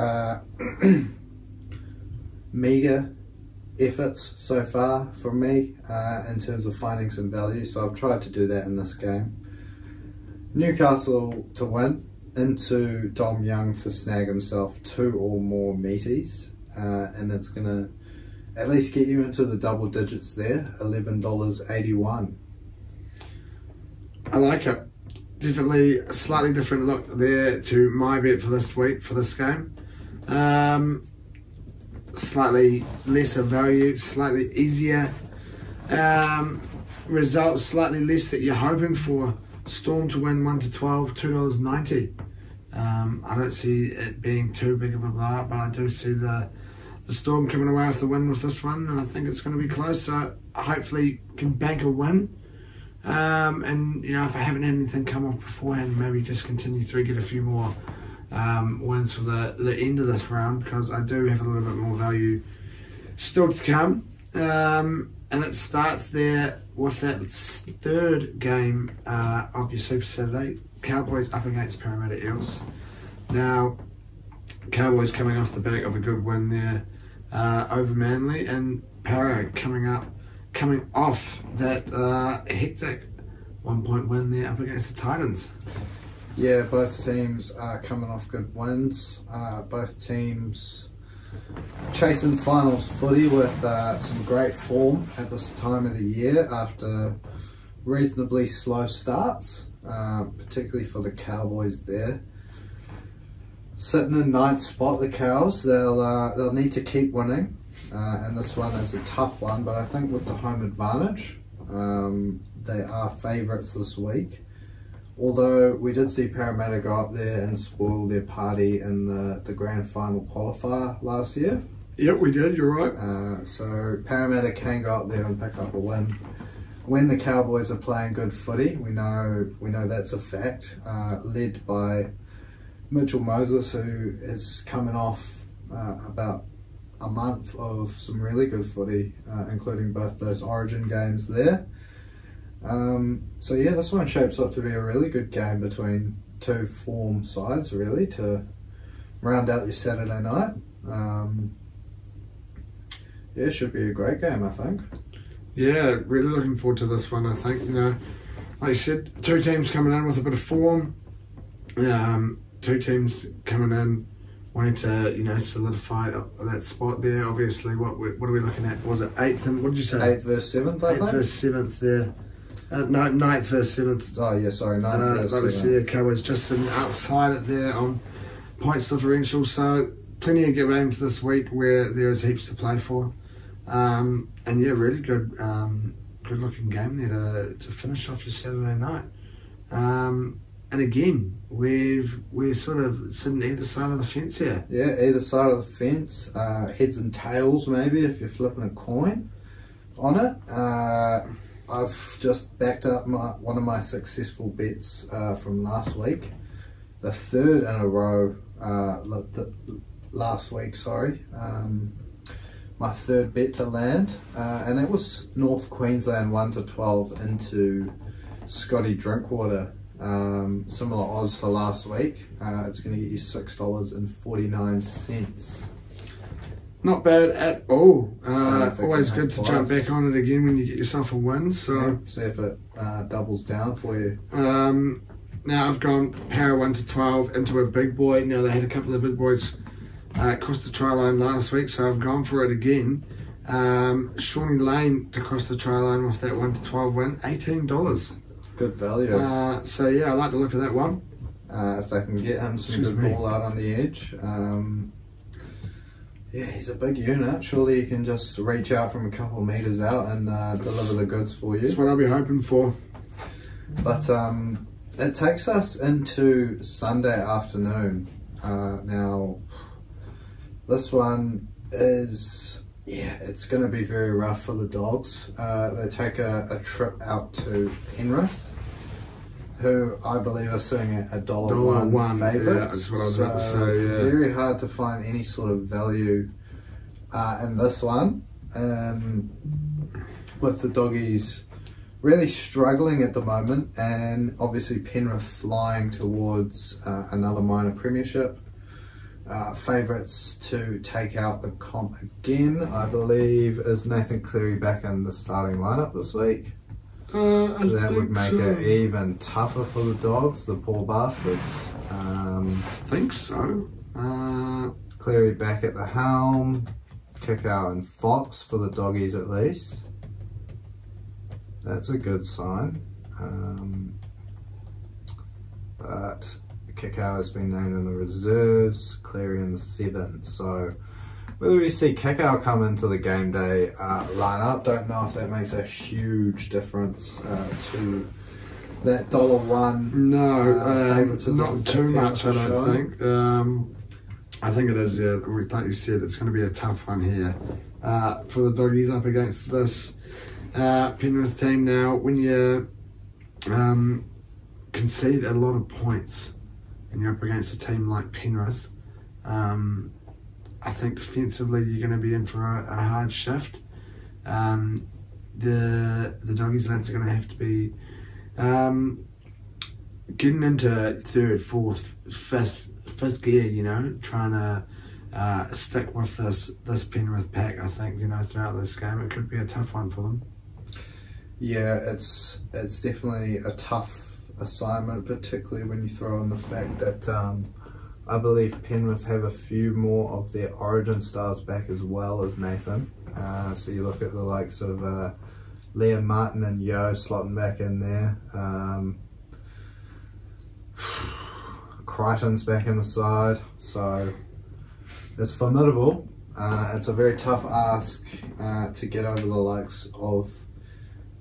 meagre efforts so far from me in terms of finding some value, so I've tried to do that in this game. Newcastle to win, into Dom Young to snag himself 2 or more meaties, and that's going to at least get you into the double digits there, $11.81. I like it. Definitely a slightly different look there to my bet for this week, for this game. Slightly lesser value, slightly easier results, slightly less that you're hoping for. Storm to win 1-12, $2.90. I don't see it being too big of a blowout, but I do see the Storm coming away with the win with this one, and I think it's going to be close, so hopefully can bank a win. And you know, if I haven't had anything come off beforehand, maybe just continue through, get a few more wins for the end of this round, because I do have a little bit more value still to come. And it starts there with that third game of your Super Saturday, Cowboys up against Parramatta Eels. Now, Cowboys coming off the back of a good win there over Manly, and Para coming off that hectic 1 point win there up against the Titans. Yeah, both teams are coming off good wins. Both teams chasing finals footy with some great form at this time of the year after reasonably slow starts, particularly for the Cowboys there. Sitting in 9th spot, the Cows, they'll need to keep winning, and this one is a tough one, but I think with the home advantage, they are favourites this week. Although we did see Parramatta go up there and spoil their party in the grand final qualifier last year. Yep, we did, you're right. So Parramatta can go up there and pick up a win. When the Cowboys are playing good footy, we know that's a fact, led by Mitchell Moses, who is coming off about a month of some really good footy, including both those Origin games there. So yeah, this one shapes up to be a really good game between two form sides, really, to round out your Saturday night. Yeah, it should be a great game, I think. Yeah, really looking forward to this one. I think, you know, like you said, two teams coming in with a bit of form. Two teams coming in wanting to, you know, solidify that spot there. Obviously, what are we looking at? Was it 8th and what did you say? 8th versus 7th, I think. 8th versus 7th there. No, 9th versus 7th. Oh yeah, sorry, 9th versus 7th. Obviously, the Cowboys just sitting outside it there on points differential. So plenty of good games this week where there is heaps to play for. And yeah, really good looking game there to finish off your Saturday night. And again, we're sort of sitting either side of the fence here. Yeah, either side of the fence, heads and tails maybe if you're flipping a coin on it. I've just backed up one of my successful bets from last week, the third in a row last week, sorry. My third bet to land, and that was North Queensland 1-12 into Scotty Drinkwater. Similar odds to last week. It's going to get you $6.49. Not bad at all. So always good to jump back on it again when you get yourself a win. So yeah, see if it doubles down for you. Now I've gone Para 1-12 into a big boy. Now they had a couple of big boys cross the try line last week, so I've gone for it again. Shawnee Lane to cross the try line with that 1-12 win, $18. Good value. So yeah, I like the look of that one. If they can get him some good ball out on the edge. Yeah, he's a big unit. Surely he can just reach out from a couple of metres out and deliver the goods for you. That's what I'll be hoping for. But it takes us into Sunday afternoon. Now, this one is, yeah, it's going to be very rough for the Dogs. They take a trip out to Penrith, who I believe are sitting at $1 favourites. Yeah, that's what I was about to say, yeah. Very hard to find any sort of value in this one. With the Doggies really struggling at the moment, and obviously Penrith flying towards another minor premiership. Favourites to take out the comp again, I believe, is Nathan Cleary back in the starting lineup this week. That would make it even tougher for the Dogs, the poor bastards. I think so. Cleary back at the helm, Kickout and Fox for the Doggies at least. That's a good sign. But Kickout has been named in the reserves, Cleary in the 7th. So whether we see Kickout come into the game day lineup, don't know if that makes a huge difference to that $1. No, not too much, I don't think. I think it is, yeah, like you said, it's going to be a tough one here for the Doggies up against this Penrith team. Now, when you concede a lot of points and you're up against a team like Penrith, I think defensively you're going to be in for a hard shift. The Doggies lads are going to have to be getting into third, fourth, fifth gear, you know, trying to stick with this Penrith pack. I think, you know, throughout this game it could be a tough one for them. Yeah, it's definitely a tough assignment, particularly when you throw in the fact that I believe Penrith have a few more of their origin stars back as well as Nathan. So you look at the likes of Liam Martin and Yo slotting back in there. Crichton's back in the side, so it's formidable. It's a very tough ask to get over the likes of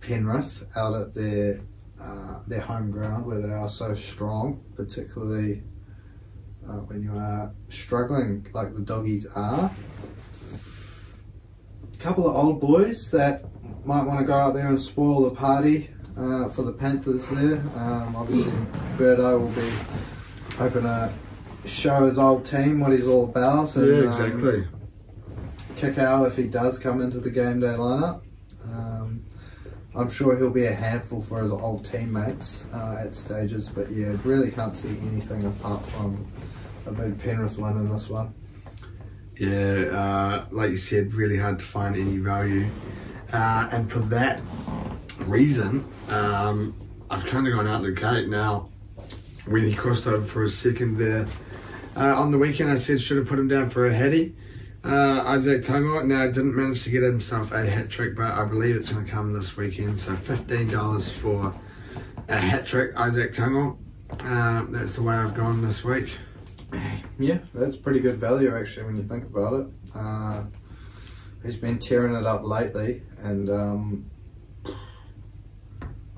Penrith out at their home ground where they are so strong, particularly when you are struggling like the Doggies are. A couple of old boys that might want to go out there and spoil the party for the Panthers there. Obviously Birdo will be hoping to show his old team what he's all about, and yeah, exactly. Kick out if he does come into the game day lineup. I'm sure he'll be a handful for his old teammates at stages, but yeah, really can't see anything apart from a big Penrith win in this one. Yeah, like you said, really hard to find any value, and for that reason, I've kind of gone out the gate now. When he crossed over for a second there on the weekend, I said should have put him down for a hattie. Isaac Tungo now didn't manage to get himself a hat trick, but I believe it's going to come this weekend. So $15 for a hat trick, Isaac Tungo. That's the way I've gone this week. Yeah, that's pretty good value actually when you think about it. He's been tearing it up lately, and I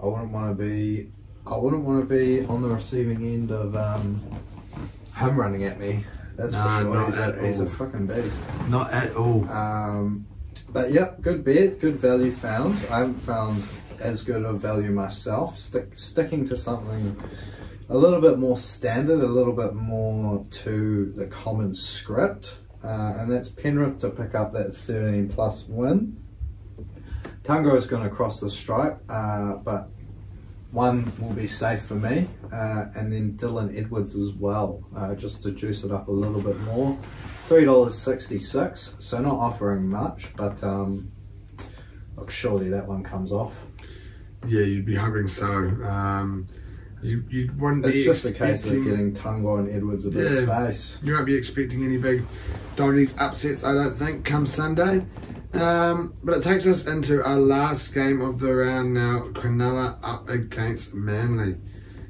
wouldn't want to be on the receiving end of him running at me. That's for sure. He's a fucking beast. Not at all. But yeah, good bet, good value found. I haven't found as good of value myself. Sticking to something a little bit more standard, a little bit more to the common script, and that's Penrith to pick up that 13+ win. Tungo is going to cross the stripe, but one will be safe for me, and then Dylan Edwards as well, just to juice it up a little bit more. $3.66, so not offering much, but look, surely that one comes off. Yeah, you'd be hoping so. You wouldn't it's be just a case of getting Tungo and Edwards a bit of space. You won't be expecting any big Doggies upsets, I don't think, come Sunday. But it takes us into our last game of the round now. Cronulla up against Manly.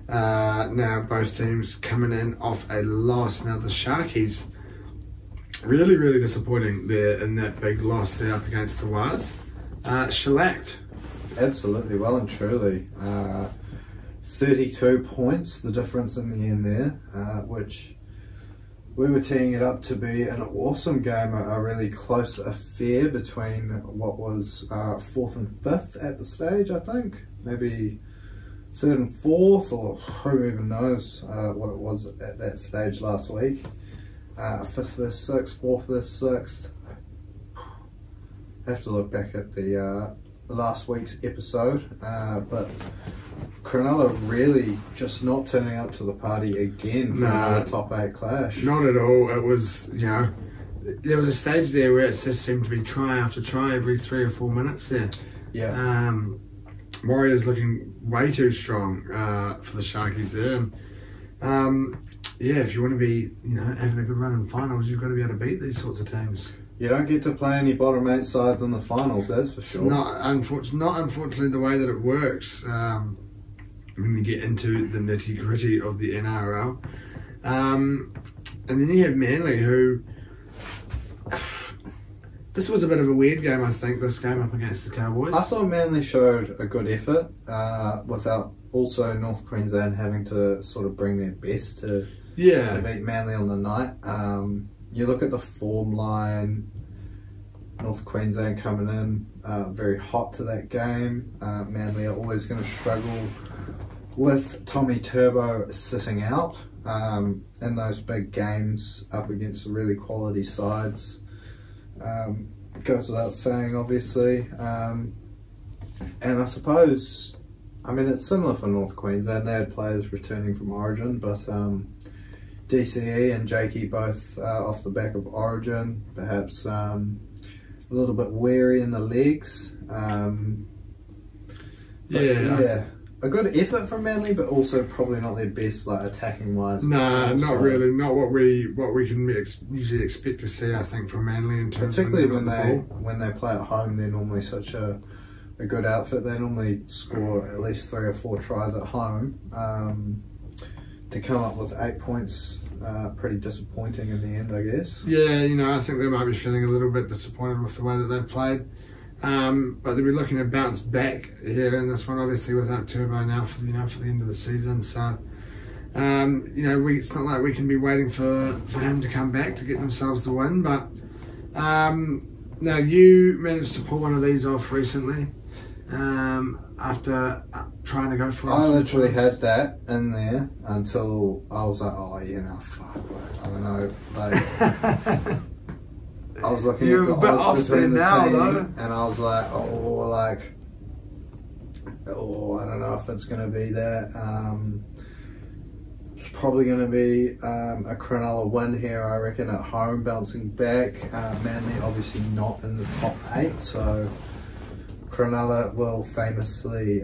Now both teams coming in off a loss. Now the Sharkies really, really disappointing there in that big loss there up against the Waz. Shellacked. Absolutely, well and truly. 32 points, the difference in the end there, which we were teeing it up to be an awesome game, a really close affair between what was 4th and 5th at the stage, I think. Maybe 3rd and 4th, or who even knows what it was at that stage last week. 5th versus 6th, 4th versus 6th. Have to look back at the last week's episode, but Cronulla really just not turning up to the party again for another top 8 clash. Not at all. It was, you know, there was a stage there where it just seemed to be try after try every 3 or 4 minutes there. Yeah. Warriors looking way too strong for the Sharkies there. And, yeah, if you want to be, you know, having a good run in finals, you've got to be able to beat these sorts of teams. You don't get to play any bottom 8 sides in the finals, that's for sure. Not unfortunately the way that it works. When we get into the nitty gritty of the NRL. And then you have Manly, who... This was a bit of a weird game, I think, this game up against the Cowboys. I thought Manly showed a good effort, without also North Queensland having to sort of bring their best to beat Manly on the night. You look at the form line, North Queensland coming in very hot to that game. Manly are always going to struggle with Tommy Turbo sitting out in those big games up against really quality sides, goes without saying, obviously. And I suppose, I mean, it's similar for North Queensland. They had players returning from Origin, but DCE and Jakey both off the back of Origin, perhaps a little bit weary in the legs. Yeah, a good effort from Manly, but also probably not their best, like, attacking wise. No, not really. Not what we can usually expect to see, I think, from Manly in terms particularly of when they play at home. They're normally such a good outfit. They normally score at least 3 or 4 tries at home. To come up with 8 points, pretty disappointing in the end, I guess. Yeah, you know, I think they might be feeling a little bit disappointed with the way that they've played. But they'll be looking to bounce back here in this one, obviously without Turbo now for the end of the season. So, you know, it's not like we can be waiting for him to come back to get themselves the win. But now you managed to pull one of these off recently after trying to go for it. I literally had that in there until I was like, oh yeah, no, fuck, I don't know, like. I was looking at the odds between the team, and I was like, oh, I don't know if it's going to be that. It's probably going to be a Cronulla win here, I reckon, at home, bouncing back. Manly obviously not in the top 8, so Cronulla will famously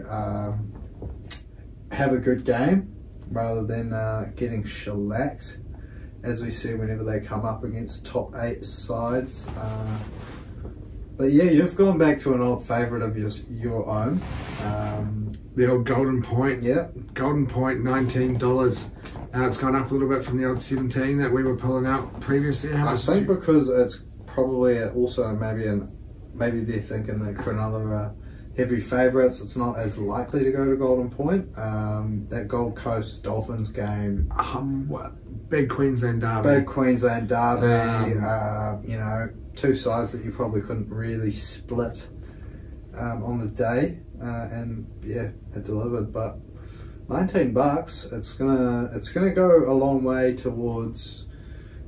have a good game rather than getting shellacked, as we see whenever they come up against top 8 sides. But yeah, you've gone back to an old favourite of your own. The old Golden Point. Yeah. Golden Point, $19. Now it's gone up a little bit from the old 17 that we were pulling out previously. I think because it's probably also maybe they're thinking that Cronulla are heavy favourites. It's not as likely to go to Golden Point. That Gold Coast Dolphins game. Big Queensland Derby. Big Queensland Derby. You know, 2 sides that you probably couldn't really split on the day. And yeah, it delivered. But $19, it's gonna go a long way towards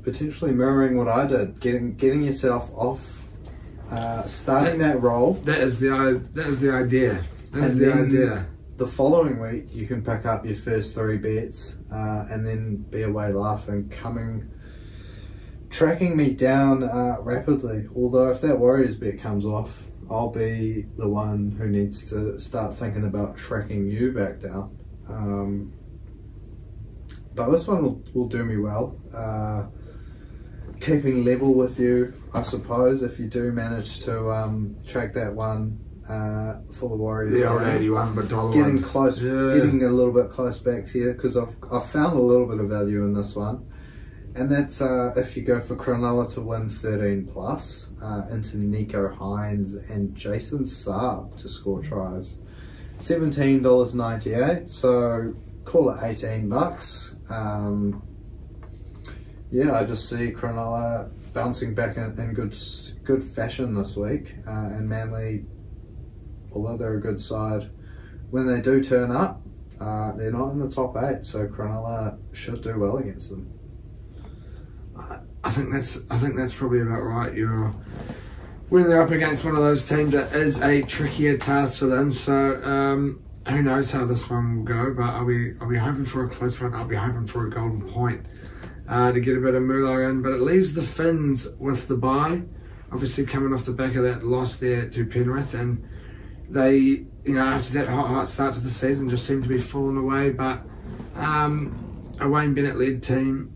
potentially mirroring what I did, getting yourself off, starting that roll. That is the idea. That is the idea. The following week, you can pick up your first 3 bets, and then be away laughing, tracking me down rapidly. Although if that Warriors bet comes off, I'll be the one who needs to start thinking about tracking you back down. But this one will do me well. Keeping level with you, I suppose, if you do manage to track that one for the Warriors. The old 81 but dollar getting one. Close, yeah. Getting a little bit close back to you, because I've found a little bit of value in this one. And that's if you go for Cronulla to win 13+, into Nico Hines and Jason Saab to score tries. $17.98, so call it $18. Yeah, I just see Cronulla bouncing back in good fashion this week, and Manly, although they're a good side, when they do turn up, they're not in the top 8, so Cronulla should do well against them. I think that's probably about right. When they're up against one of those teams, that is a trickier task for them. So who knows how this one will go? But I'll be hoping for a close one. I'll be hoping for a Golden Point to get a bit of moolah in. But it leaves the Finns with the bye, obviously coming off the back of that loss there to Penrith, and they, you know, after that hot start to the season, just seem to be falling away. But a Wayne Bennett led team.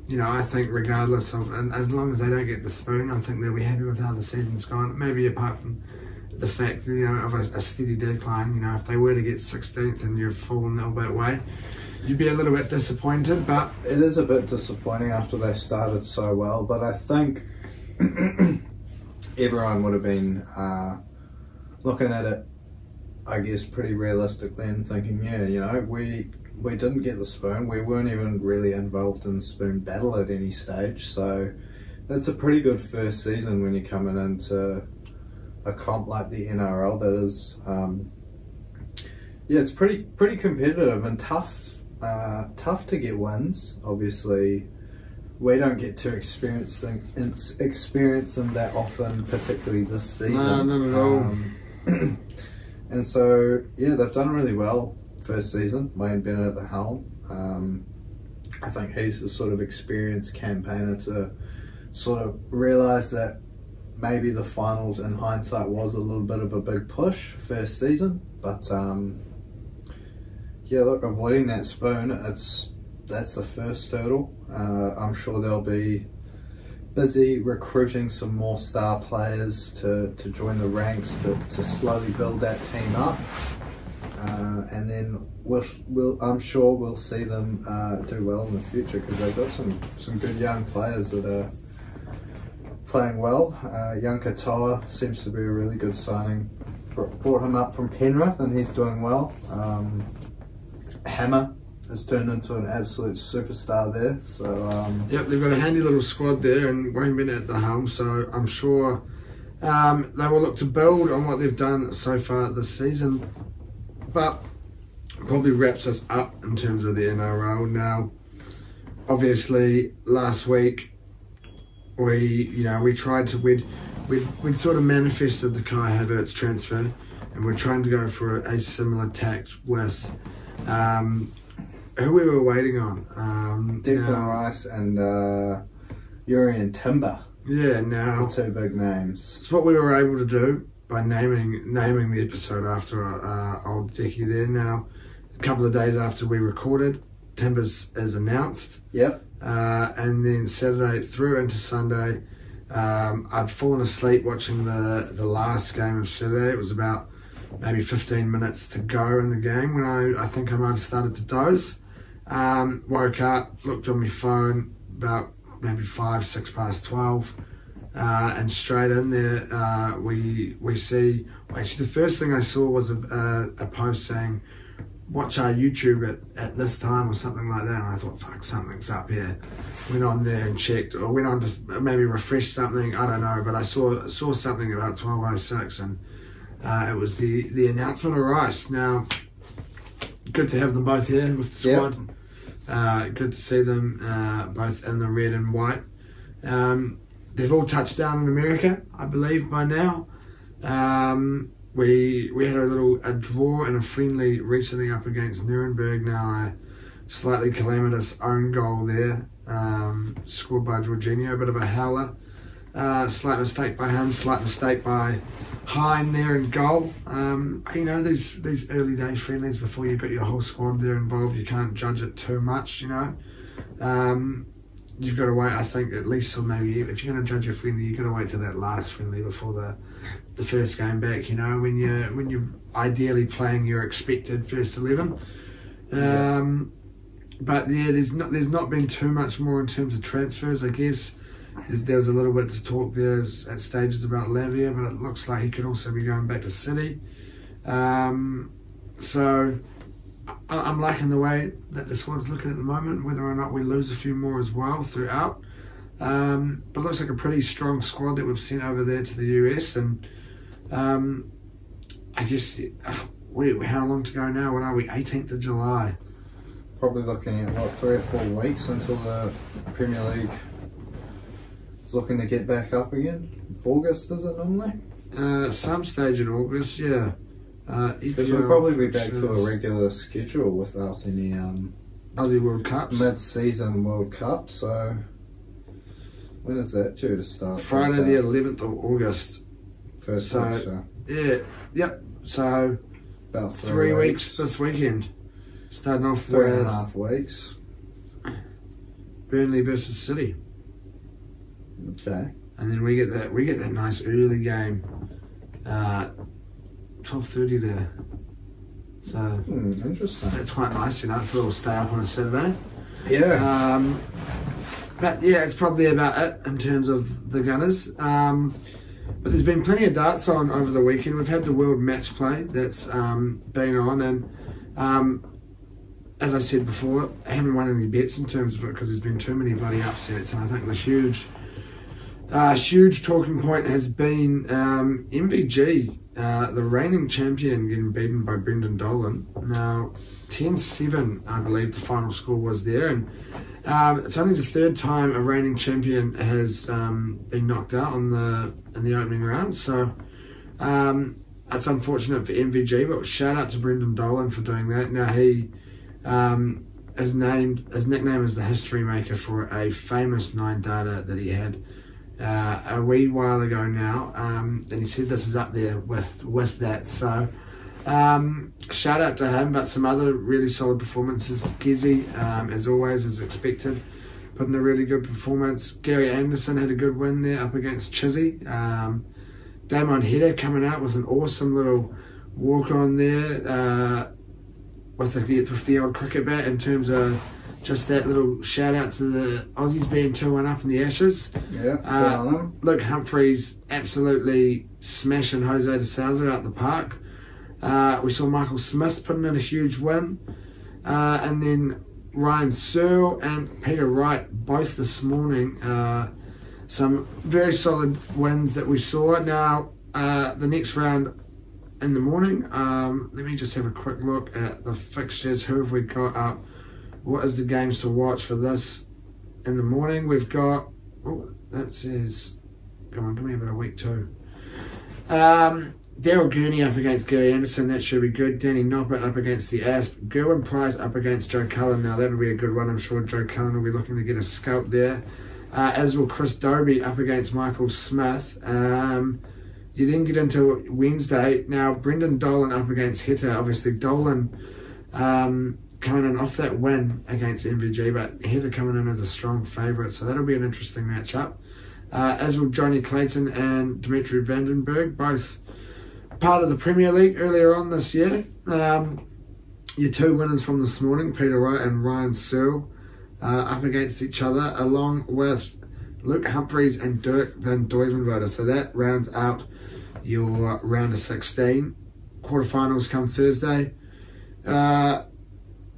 You know, I think regardless of, and as long as they don't get the spoon, I think they'll be happy with how the season's gone. Maybe apart from the fact, you know, of a steady decline. You know, if they were to get 16th and you've fallen a little bit away, you'd be a little bit disappointed. But it is a bit disappointing after they started so well. But I think everyone would have been looking at it, I guess, pretty realistically and thinking, yeah, you know, we didn't get the spoon. We weren't even really involved in the spoon battle at any stage. So that's a pretty good first season when you're coming into a comp like the NRL that is Yeah, it's pretty competitive and tough to get wins. Obviously, we don't get to experience them that often, particularly this season. No, not at all. And so, yeah, they've done really well first season. Wayne Bennett at the helm. I think he's the sort of experienced campaigner to sort of realise that maybe the finals in hindsight was a little bit of a big push first season. But yeah, look, avoiding that spoon, that's the first hurdle. I'm sure they'll be busy recruiting some more star players to join the ranks to slowly build that team up. And then I'm sure we'll see them do well in the future, because they've got some good young players that are playing well. Young Katoa seems to be a really good signing. Brought him up from Penrith and he's doing well. Hammer has turned into an absolute superstar there. So yep, they've got a handy little squad there, and Wayne Bennett at the helm. So I'm sure they will look to build on what they've done so far this season. But probably wraps us up in terms of the NRL now. Obviously, last week we tried to we'd sort of manifested the Kai Havertz transfer, and we're trying to go for a similar tact with who we were waiting on. Declan Rice and Urian Timber. Yeah, now the two big names. It's what we were able to do by naming the episode after old Dickie there. Now, a couple of days after we recorded, Timbers is announced. Yep. And then Saturday through into Sunday, I'd fallen asleep watching the last game of Saturday. It was about maybe 15 minutes to go in the game when I think I might have started to doze. Woke up, looked on my phone about maybe 6 past 12, and straight in there we see. Actually, the first thing I saw was a post saying, "Watch our YouTube at this time," or something like that, and I thought, fuck, something's up here. Went on there and checked, or went on to maybe refresh something, I don't know, but I saw something about 12:06, and it was the announcement of Rice. Now, good to have them both here with the squad. Yep. Good to see them both in the red and white. They've all touched down in America, I believe, by now. We had a draw and a friendly recently up against Nuremberg. Now, a slightly calamitous own goal there, scored by Jorginho, a bit of a howler. Slight mistake by him, slight mistake by Hine there in goal. These early day friendlies, before you've got your whole squad there involved, you can't judge it too much, You've got to wait, I think, at least, or maybe if you're going to judge a friendly, you've got to wait till that last friendly before the first game back, when you're ideally playing your expected first 11. But yeah, there's not been too much more in terms of transfers, I guess. There was a little bit to talk there at stages about Lavia, but it looks like he could also be going back to City. So I'm liking the way that the squad's looking at the moment, whether or not we lose a few more as well throughout. But it looks like a pretty strong squad that we've sent over there to the US, and I guess how long to go now? When are we? 18th of July. Probably looking at 3 or 4 weeks until the Premier League is looking to get back up again. August, is it normally? Some stage in August, yeah. Because we'll probably be back to a regular schedule without any Aussie World Cups, mid-season World Cup. So when is that due to start? Friday the 11th of August. First week, yeah, yep. So about 3 weeks this weekend. Starting off 3.5 weeks. Burnley versus City. Okay. And then we get that nice early game. 12:30 there. So interesting. That's quite nice, it's a little stay up on a Saturday. Yeah. But yeah, it's probably about it in terms of the Gunners. But there's been plenty of darts on over the weekend. We've had the World Match Play that's been on, and as I said before, I haven't won any bets in terms of it because there's been too many bloody upsets, and I think the huge Huge talking point has been MVG, the reigning champion, getting beaten by Brendan Dolan. Now, 10-7, I believe the final score was there, and it's only the third time a reigning champion has been knocked out in the opening round. So it's unfortunate for MVG, but shout out to Brendan Dolan for doing that. Now he his nickname is the history maker for a famous 9 data that he had a wee while ago now, and he said this is up there with that. So shout out to him. But some other really solid performances. Gezi, as always, as expected, put in a really good performance. Gary Anderson had a good win there up against Chizzy. Damon Hedder coming out with an awesome little walk on there with the old cricket bat, in terms of just that little shout out to the Aussies being 2-1 up in the Ashes. Yeah, good on them. Luke Humphries absolutely smashing Jose de Souza out the park. We saw Michael Smith putting in a huge win. And then Ryan Searle and Peter Wright both this morning. Some very solid wins that we saw. Now, the next round in the morning, let me just have a quick look at the fixtures. Who have we got up? What is the games to watch for this in the morning? We've got, that says, come on, give me a bit of week 2. Daryl Gurney up against Gary Anderson, that should be good. Danny Noppert up against the Asp. Gerwin Price up against Joe Cullen. Now that'll be a good one. I'm sure Joe Cullen will be looking to get a scalp there. As will Chris Dobie up against Michael Smith. You then get into Wednesday. Now Brendan Dolan up against Heta. Obviously Dolan coming in off that win against MVG, but Heta coming in as a strong favourite. So that'll be an interesting matchup. As will Johnny Clayton and Dimitri Vandenberg, both part of the Premier League earlier on this year. Your 2 winners from this morning, Peter Wright and Ryan Searle, up against each other, along with Luke Humphries and Dirk van Duijvenbode. So that rounds out your round of 16. Quarterfinals come Thursday.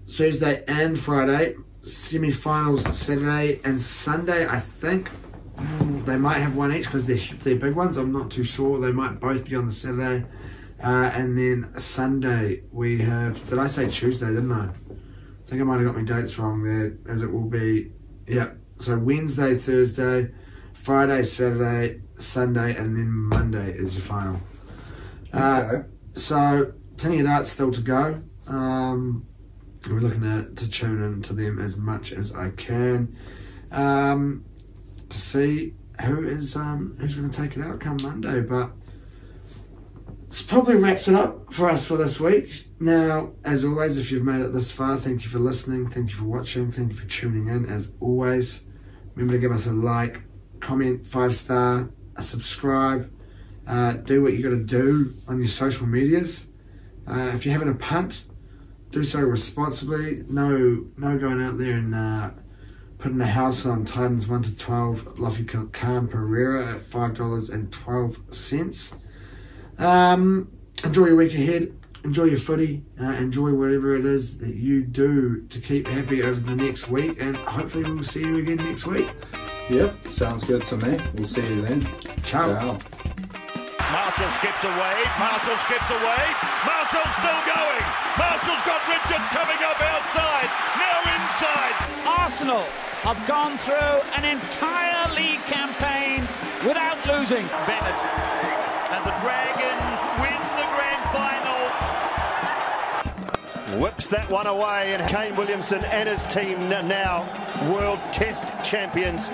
Thursday and Friday. Semi-finals Saturday and Sunday, I think. They might have one each because they're big ones. I'm not too sure. They might both be on the Saturday. And then Sunday we have... Did I say Tuesday, didn't I? I think I might have got my dates wrong there, as it will be... Yeah. So Wednesday, Thursday, Friday, Saturday, Sunday, and then Monday is your final. Okay. So plenty of darts still to go. We're looking to tune into them as much as I can. To see who's going to take it out come Monday, but this probably wraps it up for us for this week. Now, as always, if you've made it this far, thank you for listening, thank you for watching, thank you for tuning in. As always, remember to give us a like, comment, 5-star, a subscribe. Do what you got to do on your social medias. If you're having a punt, do so responsibly. No going out there and putting a house on Titans 1-12, Luffy Khan Pereira at $5.12. Enjoy your week ahead. Enjoy your footy. Enjoy whatever it is that you do to keep happy over the next week. And hopefully we'll see you again next week. Yep, sounds good to me. We'll see you then. Ciao. Marshall skips away. Marshall's still going. Marshall's got Richards coming up outside. Now inside. Arsenal have gone through an entire league campaign without losing. Bennett and the Dragons win the grand final. Whips that one away, and Kane Williamson and his team now world test champions.